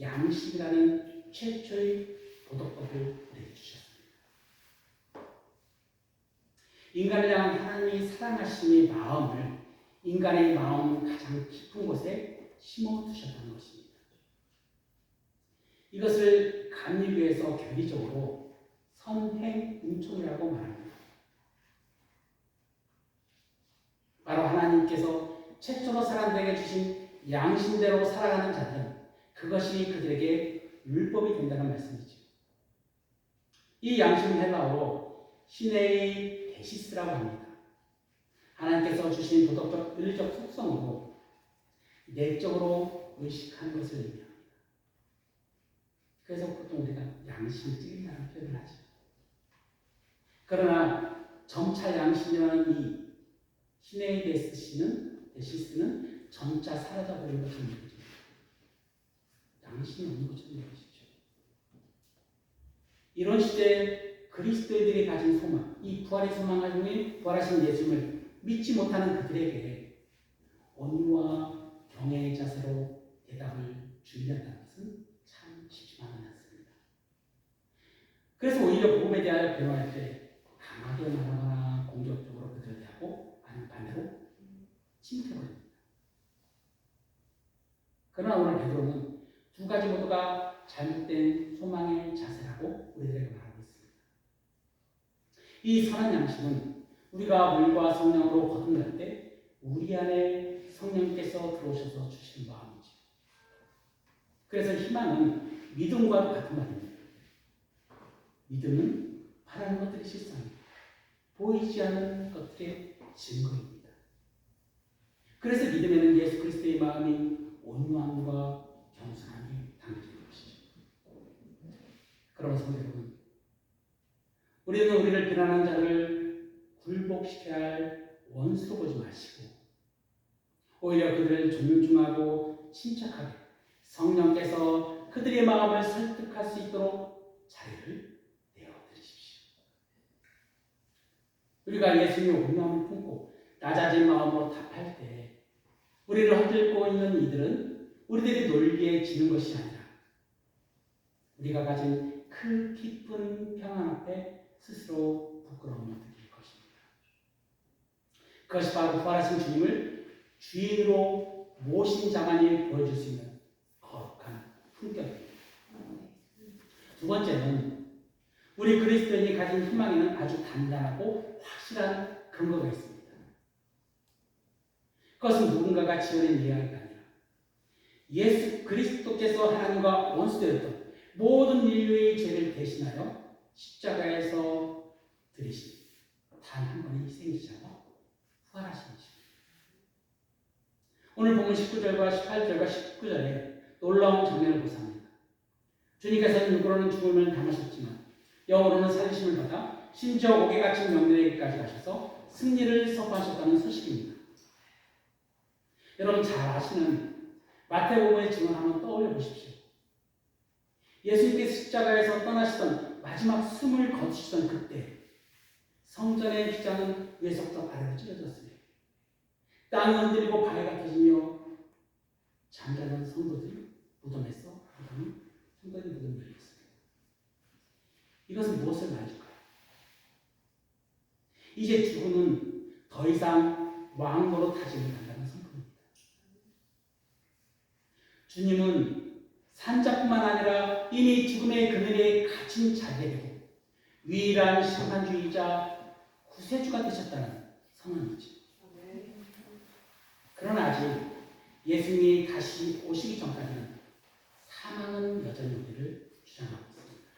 양심이라는 최초의 도덕법을 내주셨습니다. 인간을 향한 하나님의 사랑하심의 마음을 인간의 마음 가장 깊은 곳에 심어두셨다는 것입니다. 이것을 감리교에서 교리적으로 선행응총이라고 말합니다. 바로 하나님께서 최초로 사람들에게 주신 양심대로 살아가는 자들은 그것이 그들에게 율법이 된다는 말씀이죠. 이 양심은 헬라어로 시네이 데시스라고 합니다. 하나님께서 주신 도덕적, 윤리적 속성으로 내적으로 의식하는 것을 의미합니다. 그래서 보통 우리가 양심이 찔린다는 표현을 하죠. 그러나 점차 양심이라는 이 시네이 데시스는 점차 사라져버리는 것처럼 느껴집니다. 양심이 없는 것처럼 느껴지죠. 이런 시대에 그리스도인들이 가진 소망, 이 부활의 소망을 가진 부활하신 예수님을 믿지 못하는 그들에게 온유와 경외의 자세로 대답을 주의한다는 것은 참 쉽지만은 않습니다. 그래서 오히려 복음에 대하여 변호할 때 강하게 말하거나 공격적으로 그들을 대하고 아니면 반대로 침묵해버립니다. 그러나 오늘 베드로는 두 가지 모두가 잘못된 소망의 자세라고 우리들에게 말하고 있습니다. 이 선한 양심은 우리가 물과 성령으로 거듭날 때 우리 안에 성령께서 들어오셔서 주시는 마음이죠. 그래서 희망은 믿음과 같은 말입니다. 믿음은 바라는 것들이 실상입니다. 보이지 않는 것들의 증거입니다. 그래서 믿음에는 예수 그리스도의 마음인 온유함과 겸손함이 담겨진 것이죠. 그러면서 여러분, 우리는 우리를 비난하는 자를 굴복시켜야 할 원수로 보지 마시고 오히려 그들을 존중하고 침착하게 성령께서 그들의 마음을 설득할 수 있도록 자리를 내어드리십시오. 우리가 예수님의 온유함을 품고 낮아진 마음으로 답할 때 우리를 흔들고 있는 이들은 우리들이 놀기에 지는 것이 아니라 우리가 가진 그 깊은 평안 앞에 스스로 부끄러움을 느낄 것입니다. 그것이 바로 부활하신 주님을 주인으로 모신 자만이 보여줄 수 있는 거룩한 품격입니다. 두 번째는 우리 그리스도인이 가진 희망에는 아주 단단하고 확실한 근거가 있습니다. 그것은 누군가가 지어낸 이야기가 아니라 예수 그리스도께서 하나님과 원수되었던 모든 인류의 죄를 대신하여 십자가에서 들이신 단 한 번의 희생이시자 부활하신 것입니다. 오늘 본문 19절과 18절과 19절에 놀라운 장면을 보사합니다. 주님께서는 육으로는 죽음을 당하셨지만 영으로는 살리심을 받아 심지어 옥에 갇힌 영들에게까지 가셔서 승리를 선포하셨다는 소식입니다. 여러분 잘 아시는 마태복음의 증언 한번 떠올려 보십시오. 예수님께서 십자가에서 떠나시던 마지막 숨을 거두시던 그때 성전의 휘장은 위에서부터 아래로 찢어졌으며 땅이 흔들리고 바위가 터지며 잠자는 성도들이 무덤에서 성도들이 무덤을 열렸습니다. 이것은 무엇을 말해줄까요? 이제 죽음은 더 이상 왕노로 타지 못한다는 선포입니다. 주님은 산자뿐만 아니라 이미 죽음의 그늘에 갇힌 자들에게 되고 유일한 심판주의자 구세주가 되셨다는 선언이죠. 그러나 아직 예수님이 다시 오시기 전까지는 사망은 여전히 우리를 주장하고 있습니다.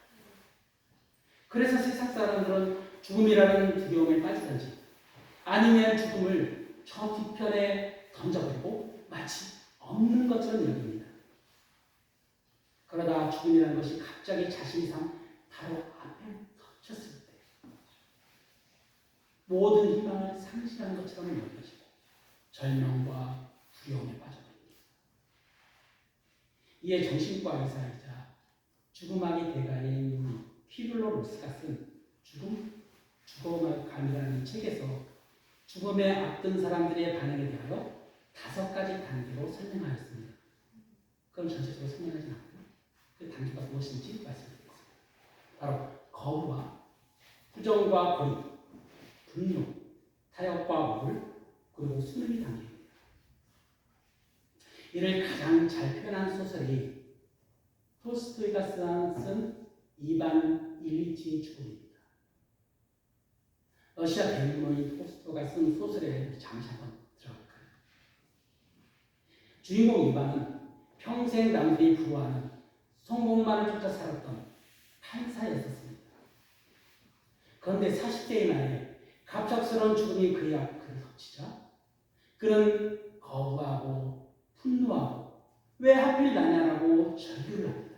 그래서 세상 사람들은 죽음이라는 두려움에 빠지든지 아니면 죽음을 저 뒤편에 던져버리고 마치 없는 것처럼 여깁니다. 그러다 죽음이라는 것이 갑자기 자신이 바로 앞에 덮쳤습니다. 모든 희망을 상실한 것처럼 여겨지고 절망과 두려움에 빠져버립니다. 이에 정신과 의사이자 죽음학의 대가인 퀴블러 로스가 쓴 죽음의 감이라는 책에서 죽음에 앞둔 사람들의 반응에 대하여 5가지 단계로 설명하였습니다. 그럼 전체적으로 설명하지 않고요. 그 단계가 무엇인지 말씀드리겠습니다. 바로 거부와 부정과 고립, 분노, 타협과 우울, 그리고 수능이 단계입니다. 이를 가장 잘 표현한 소설이 톨스토이가 쓴 이반 일리치의 죽음입니다. 러시아 배우노인 톨스토이가 쓴 소설에 잠시 한번 들어볼까요? 주인공 이반은 평생 남들이 부러워하는 성공만을 쫓아 살았던 판사였었습니다. 그런데 40대의 나이에 갑작스러운 죽음이 그의 앞을 덮치자 그는 거부하고 분노하고 왜 하필 나냐라고 절규를 합니다.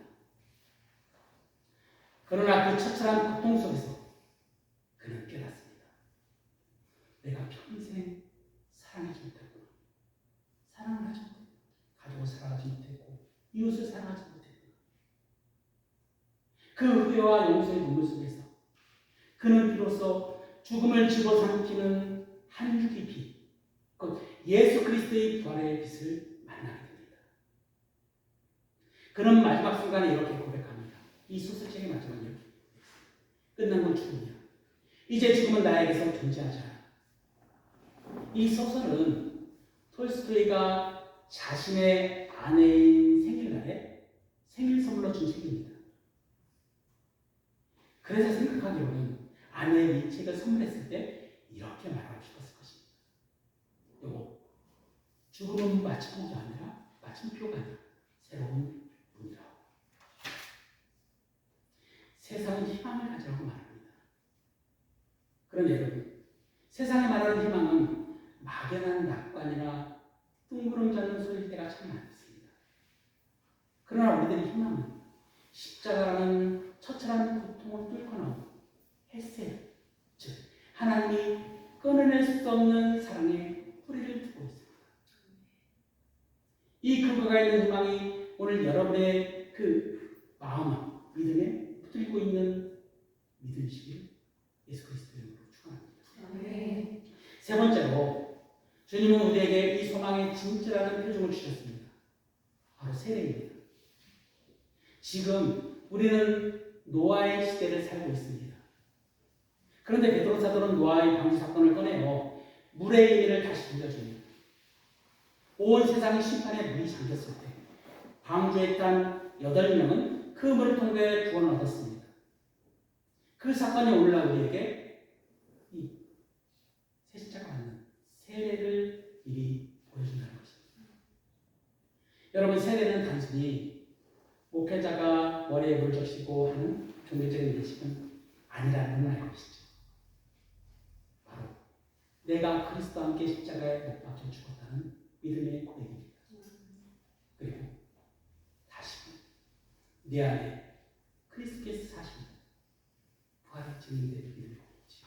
그러나 그 처참한 고통 속에서 그는 깨닫습니다. 내가 평생 사랑하지 못했구나. 사랑을 하지 못했구나. 가족을 사랑하지 못했고 이웃을 사랑하지 못했구나. 그 후회와 용서의 눈물 속에서 그는 비로소 죽음을 집어삼키는 한 줄기 빛, 곧 예수 그리스도의 부활의 빛을 만나게 됩니다. 그는 마지막 순간에 이렇게 고백합니다. 이 소설책의 마지막에 이렇게 끝난 건 죽음이야. 이제 죽음은 나에게서 존재하지 않아. 이 소설은 톨스토이가 자신의 아내인 생일날에 생일 선물로 준 책입니다. 그래서 생각하기로는 아내의 이 책을 선물했을 때 이렇게 말하고 싶었을 것입니다. 여보, 죽음은 마침표가 아니라 새로운 문이라고. 세상은 희망을 가지라고 말합니다. 그런데 여러분, 세상에 말하는 희망은 막연한 낙관이나 뜬구름 잡는 소리일 때가 참 많습니다. 그러나 우리들의 희망은 십자가라는 처참한 고통을 뚫고 나온 햇새, 즉 하나님이 끊어낼 수 없는 사랑의 뿌리를 두고 있습니다. 이 근거가 있는 희망이 오늘 여러분의 그 마음, 믿음에 붙들고 있는 믿음이시길 예수 그리스도의 이름으로 축원합니다. 세 번째로 주님은 우리에게 이 소망의 진짜라는 표정을 주셨습니다. 바로 세례입니다. 지금 우리는 노아의 시대를 살고 있습니다. 그런데 베드로 사도는 노아의 방주 사건을 꺼내어 물의 의미를 다시 들려줍니다. 온 세상이 심판에 물이 잠겼을 때 방주에 탄 8명은 그 물을 통해 구원을 얻었습니다. 그 사건이 오늘날 우리에게 이 세십자가 받는 세례를 미리 보여준다는 것입니다. 여러분, 세례는 단순히 목회자가 머리에 물 적시고 하는 종교적인 예식은 아니라는 걸 알고 계시죠? 바로 내가 그리스도와 함께 십자가에 못 박혀 죽었다는 믿음의 고백입니다. 그리고 다시 내 안에 그리스도께서 사십니다. 부활의 증인된 믿음의 고백이죠.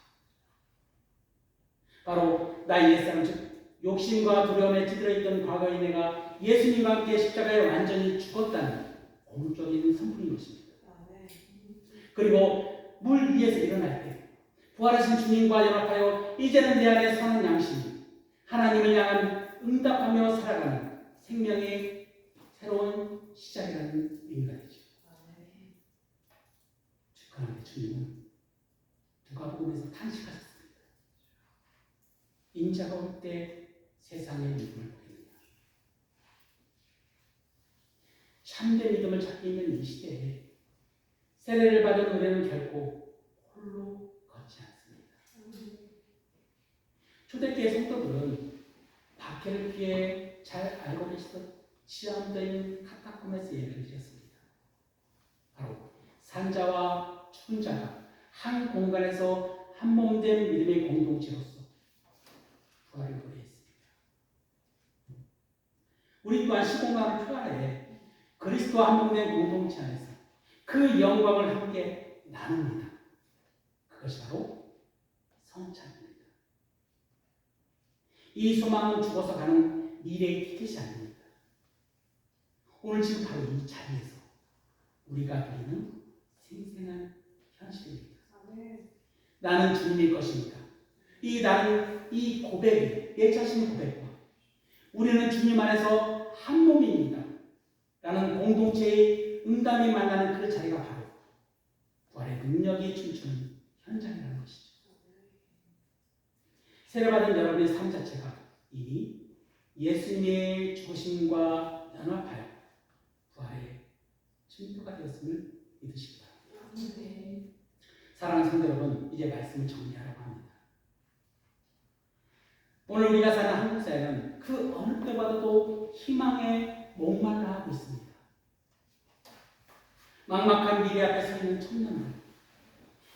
바로 나의 옛사람, 즉 욕심과 두려움에 찌들어 있던 과거의 내가 예수님과 함께 십자가에 완전히 죽었다는 공적인 선물인 것입니다. 그리고 물 위에서 일어날 때 부활하신 주님과 연합하여 이제는 내 안에 사는 양심, 하나님을 향한 응답하며 살아가는 생명의 새로운 시작이라는 의미가 되죠. 그런데 주님은 누가복음에서 탄식하셨습니다. 인자가 올 때 세상의 믿음을 보겠느냐. 참된 믿음을 찾고 있는 이 시대에 세례를 받은 우리는 결코 홀로 걷지 않습니다. 초대교회 성도들은 박해를 피해 잘 알고 계시던 지하문자인 카타콤에서 예배를 드렸습니다. 바로 산자와 죽은 자가 한 공간에서 한 몸된 믿음의 공동체로서 부활을 노래했습니다. 우리 또한 시공간을 초월해 그리스도와 한 몸된 공동체 안에서 그 영광을 함께 나눕니다. 그것이 바로 성찬입니다. 이 소망은 죽어서 가는 미래의 티켓이 아닙니다. 오늘 지금 바로 이 자리에서 우리가 누리는 생생한 현실입니다. 나는 주님의 것입니다. 나는 이 고백이 내 자신의 고백과 우리는 주님 안에서 한 몸입니다. 라는 공동체의 응답이 만나는 그 자리가 바로 부활의 능력이 춤추는 현장이라는 것이죠. 세례받은 여러분의 삶 자체가 이미 예수님의 죽으심과 연합하여 부활의 징표가 되었음을 믿으시기 바랍니다. 사랑하는 성도 여러분, 이제 말씀을 정리하려고 합니다. 오늘 우리가 사는 한국 사회는 그 어느 때보다도 희망에 목말라 하고 있습니다. 막막한 미래 앞에 서 있는 청년들,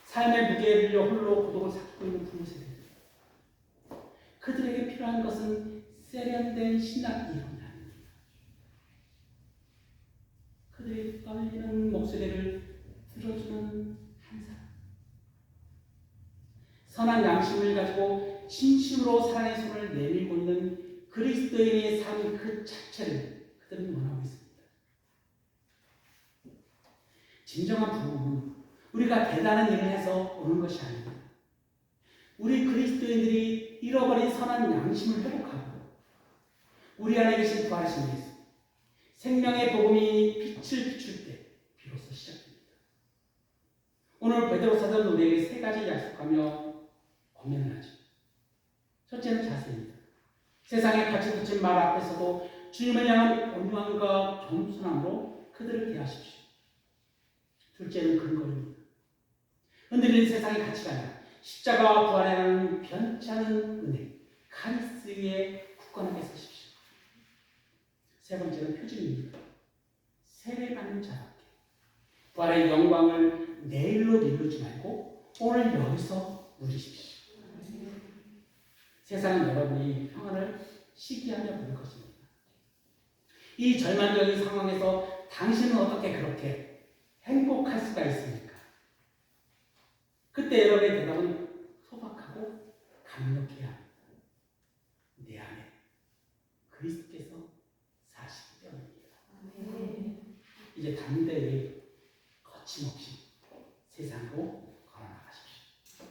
삶의 무게에 밀려 홀로 고독을 삭히고 있는 부모 세대들, 그들에게 필요한 것은 세련된 신학 이론이 아닙니다. 그들의 떨리는 목소리를 들어주는 한 사람, 선한 양심을 가지고 진심으로 사랑의 손을 내밀고 있는 그리스도인의 삶 그 자체를 그들은 원하고 있습니다. 진정한 부흥은 우리가 대단한 일을 해서 오는 것이 아닙니다. 우리 그리스도인들이 잃어버린 선한 양심을 회복하고 우리 안에 계신 부활하신 예수, 생명의 복음이 빛을 비출 때 비로소 시작됩니다. 오늘 베드로 사도는 우리에게 세 가지 약속하며 권면을 하죠. 첫째는 자세입니다. 세상에 가치 붙인 말 앞에서도 주님을 향한 온유함과 겸손함으로 그들을 대하십시오. 둘째는 근거입니다. 흔들리는 세상의 가치가 아니라 십자가와 부활이라는 변치 않은 은혜, 카리스 위에 굳건하게 서십시오. 세 번째는 표징입니다. 세례받는 자답게 부활의 영광을 내일로 미루지 말고 오늘 여기서 누리십시오. 세상은 여러분이 평안을 시기하며 부를 것입니다. 이 절망적인 상황에서 당신은 어떻게 그렇게 행복할 수가 있습니까? 그때 여러분의 대답은 소박하고 강력해야 합니다. 내 안에 그리스도께서 사시기 때문입니다. 이제 담대히 거침없이 세상으로 걸어나가십시오.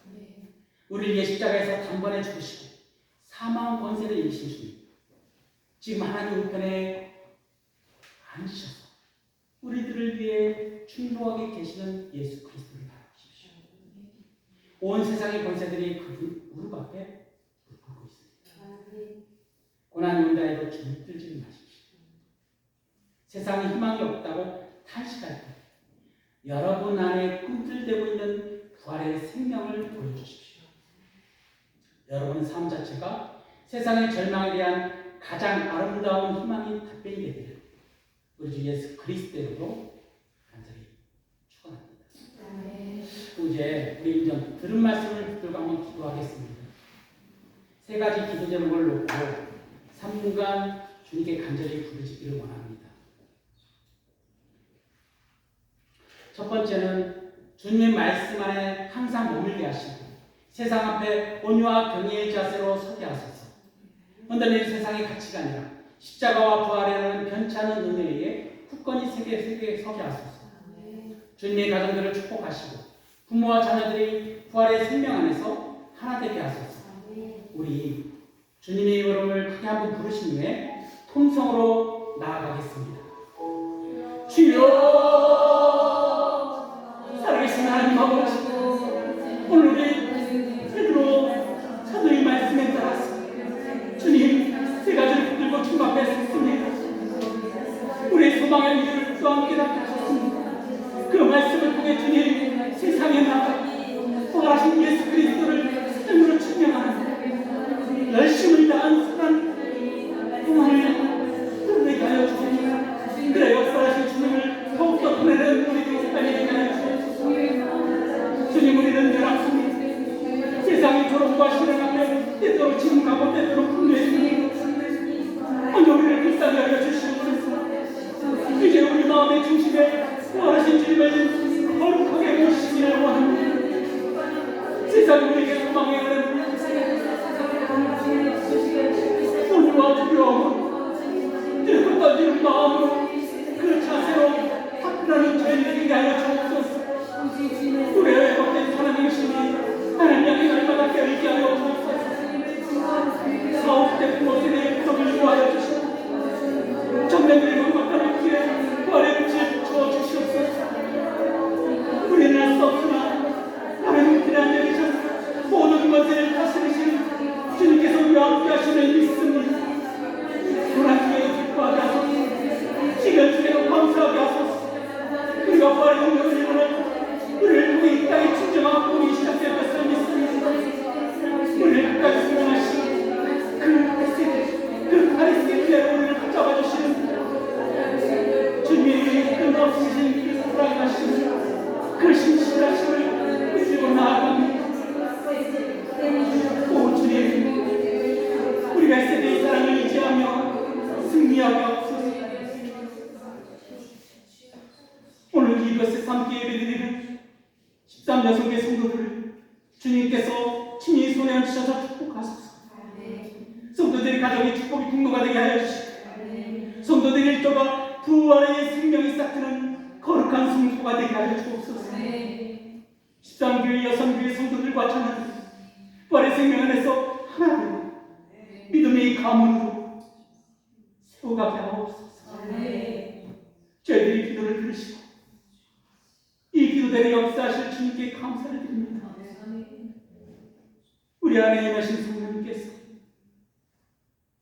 우리를 위해 십자가에서 단번에 죽으시고 사망 권세를 이기신 주님, 지금 하나님 우편에 앉으셔서 우리들을 위해 충고하게 계시는 예수 그리스도를 바라보십시오. 온 세상의 권세들이 그분 무릎 앞에 무릎 꿇고 있습니다. 고난이 온다 해도 주눅들지 마십시오. 세상에 희망이 없다고 탄식할 때 여러분 안에 꿈틀대고 있는 부활의 생명을 보여주십시오. 여러분의 삶 자체가 세상의 절망에 대한 가장 아름다운 희망인 답변이 되기를 우리 주 예수 그리스도로 간절히 축원합니다. 또 이제 우리 이제 들은 말씀을 붙들고 한번 기도하겠습니다. 세 가지 기도 제목을 놓고 3분간 주님께 간절히 부르짖기를 원합니다. 첫 번째는 주님의 말씀 안에 항상 머물게 하시고 세상 앞에 온유와 경외의 자세로 서게 하소서. 흔들리는 세상의 가치가 아니라 십자가와 부활이라는 변치 않은 은혜에 굳건히 세게 서게 하소서. 주님의 가정들을 축복하시고 부모와 자녀들이 부활의 생명 안에서 하나 되게 하소서. 우리 주님의 이름을 크게 한번 부르신 후에 통성으로 나아가겠습니다. 주여, 살아계신 하나님 아버지, 오늘 우리 베드로 사도의 말씀에 따라서 주님 세 가지를 붙들고 주님 앞에 섰습니다. 우리의 소망의 이유를 또 함께 닦으셨습니다. 그 말씀을 통해 주님 세상에 나가 부활하신 예수 그리스도를 삶으로 증명하는 열심을 다한 사랑 그만을 드러내게 하여 주옵소서. 그래 역사하신 주님을 더욱더 드러내는 우리들의 삶이 되게 하여 주옵소서. 주님 우리는 열악습니다. 세상의 조롱과 시련 앞에 때때로 침묵하고 때때로 분노했습니다. 오늘 우리를 불쌍히 하여 주시옵소서. 이제 우리 마음의 중심에 부활하신 주님을 거룩하게 모시기를 원합니다. 세상이 우리에게 소망의 은혜를 승리하게 하옵소서. 오늘 이것에 함께 예배드리는 13여성의 성도들을 주님께서 친히 손에 얹으셔서 축복하소서. 성도들의 가정의 축복이 통로가 되게 하여 주시고 성도들의 일조가 부활의 생명이 싹트는 거룩한 성도가 되게 하여 주옵소서. 13교회 여성교회 성도들과 자녀들 부활의 생명 안에서 하나 되고 믿음의 가문으로 세워가게 하옵소서. 저희들이 기도를 들으시고 이 기도대로 역사하실 주님께 감사를 드립니다. 우리 안에 임하신 성령님께서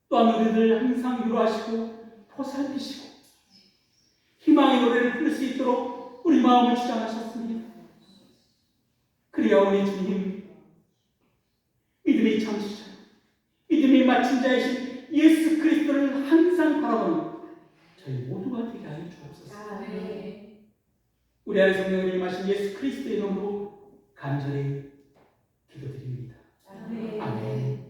또한 우리를 항상 위로하시고 보살피시고 희망의 노래를 부를 수 있도록 우리 마음을 주장하셨습니다. 그리하 우리 주님, 믿음의 창시자, 믿음의 마침자이신 예수 그리스도를 항상 바라보는 저희 모두가 되게 하여 주옵소서. 우리 안에 성령을 임하신 예수 그리스도의 이름으로 간절히 기도드립니다. 아멘.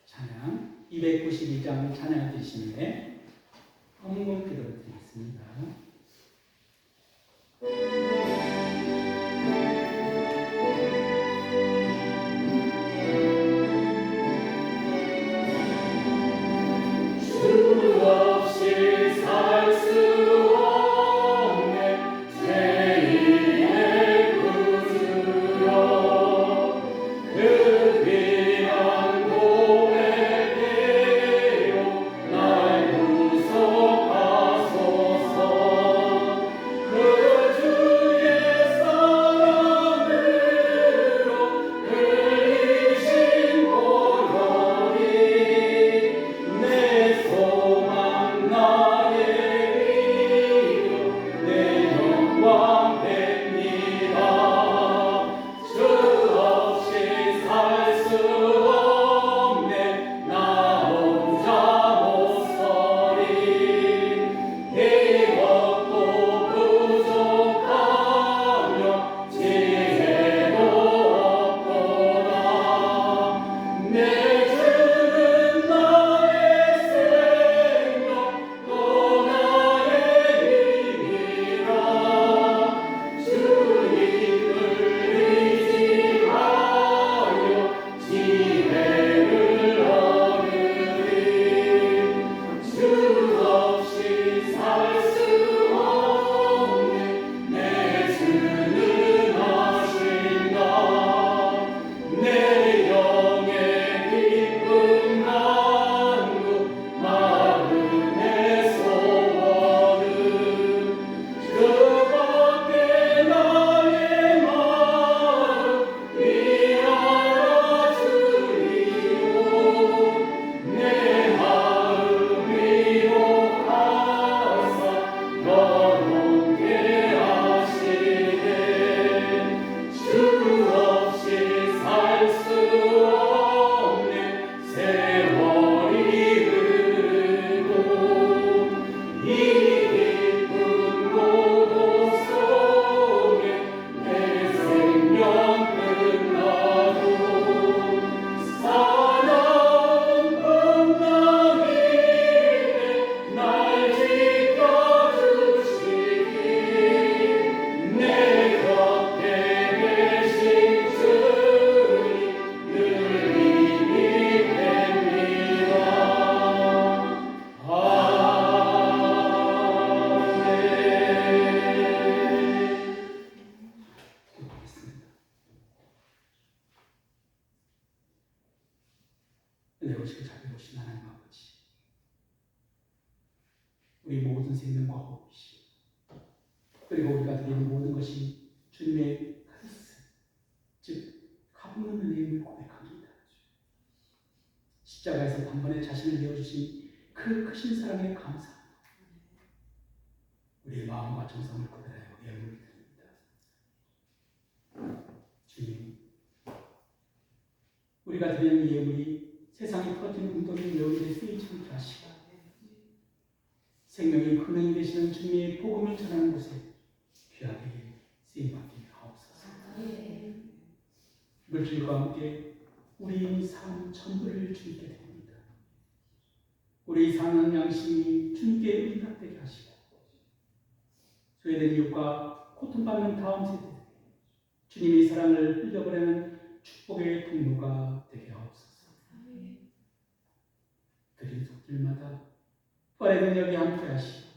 찬양 292장 찬양을 드리시는데 헌금 기도를 드리겠습니다. 은혜로우시고 자비로우신 하나님 아버지, 우리 모든 생명과 호흡이시 그리고 우리가 드리는 모든 것이 주님의 카리스, 즉 값없는 은혜임을 고백합니다. 십자가에서 단번에 자신을 내어주신 그 크신 사랑에 감사합니다. 우리의 마음과 정성을 거들하여 예물을 드립니다. 주님, 우리가 드리는 예물이 세상에 터진 공동의 여운에 쓰이지 않게 하시고 생명의 근원이 되시는 주님의 복음을 전하는 곳에 귀하게 쓰임받게 하옵소서. 물질과 함께 우리의 삶 전부를 주님께 드립니다. 우리 사는 양심이 주님께 응답되게 하시고 소외된 이웃과 고통받는 다음 세대들 주님의 사랑을 흘려보내는 축복의 통로가 되게 하옵소서. 그리 속들마다 뻘의 능력이 함께 하시고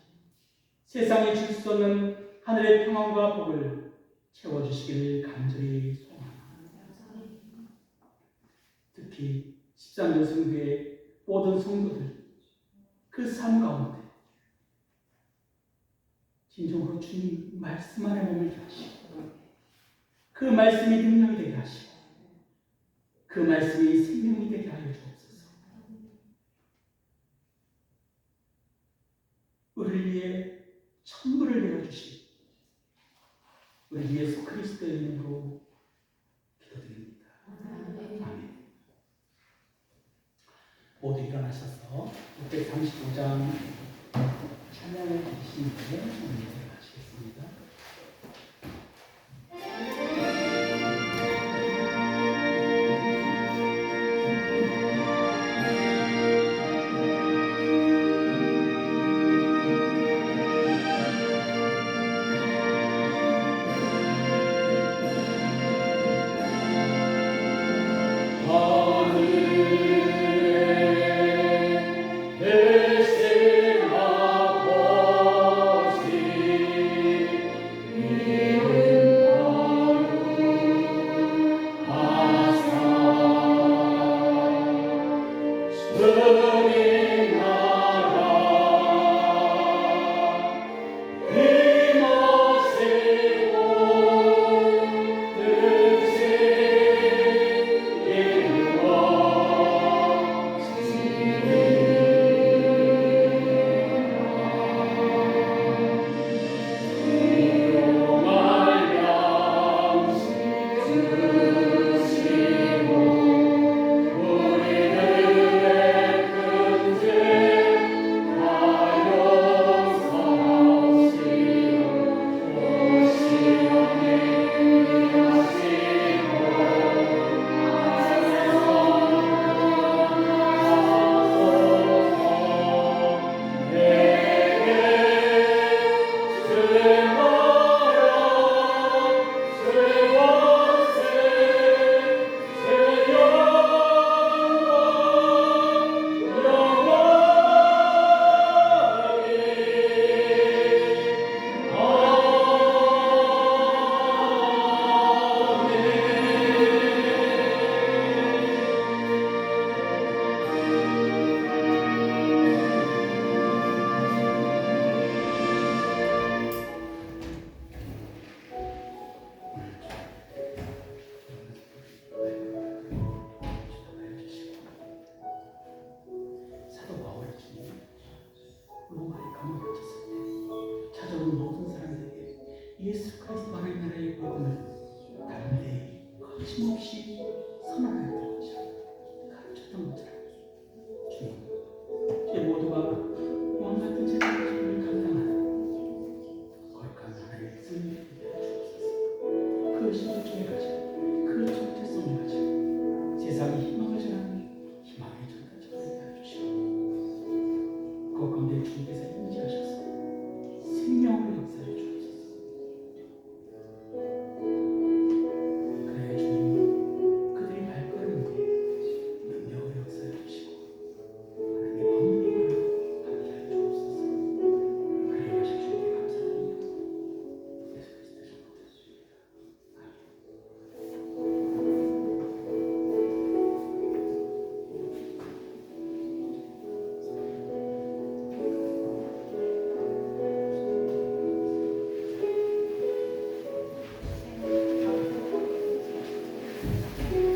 세상에 줄 수 없는 하늘의 평안과 복을 채워주시기를 간절히 소원합니다. 특히 13조 성교의 모든 성도들 그 삶 가운데 진정으로 주님 말씀 안에 머물게 하시고 그 말씀이 능력이 되게 하시고 그 말씀이 생명이 되게 하여 주옵소서. 우리를 위해 천부를 내어주신 우리 주 예수 그리스도의 이름으로 기도드립니다. 아멘. 모두 일어나셔서 635장 찬양을 드리신 후에 찬양을 하시겠습니다. 예수 그리스도 하나님 나라의 복음을 담대히 거침없이 선언하였던 것처럼 가르쳤던 것처럼 주님 이제 모두가 왕 같은 제자를 감당하는 거룩한 하나님의 승리를 위하여 주옵소서. 그 신분증을 가지고 그 정체성을 가지고 세상에 희망을 전하는 희망의 전달자가 되게 하여 주시고 그 가운데 주님께서 임재하셔서 생명으로 역사해 주옵소서. 그래 주님 그들이 발걸음 위에 능력으로 역사해 주시고 하나님의 번능으로 함께 하여 주옵소서. 그래 하실 주님께 감사드립니다. 예수 그리스도의 이름으로 기도드립니다. 아멘.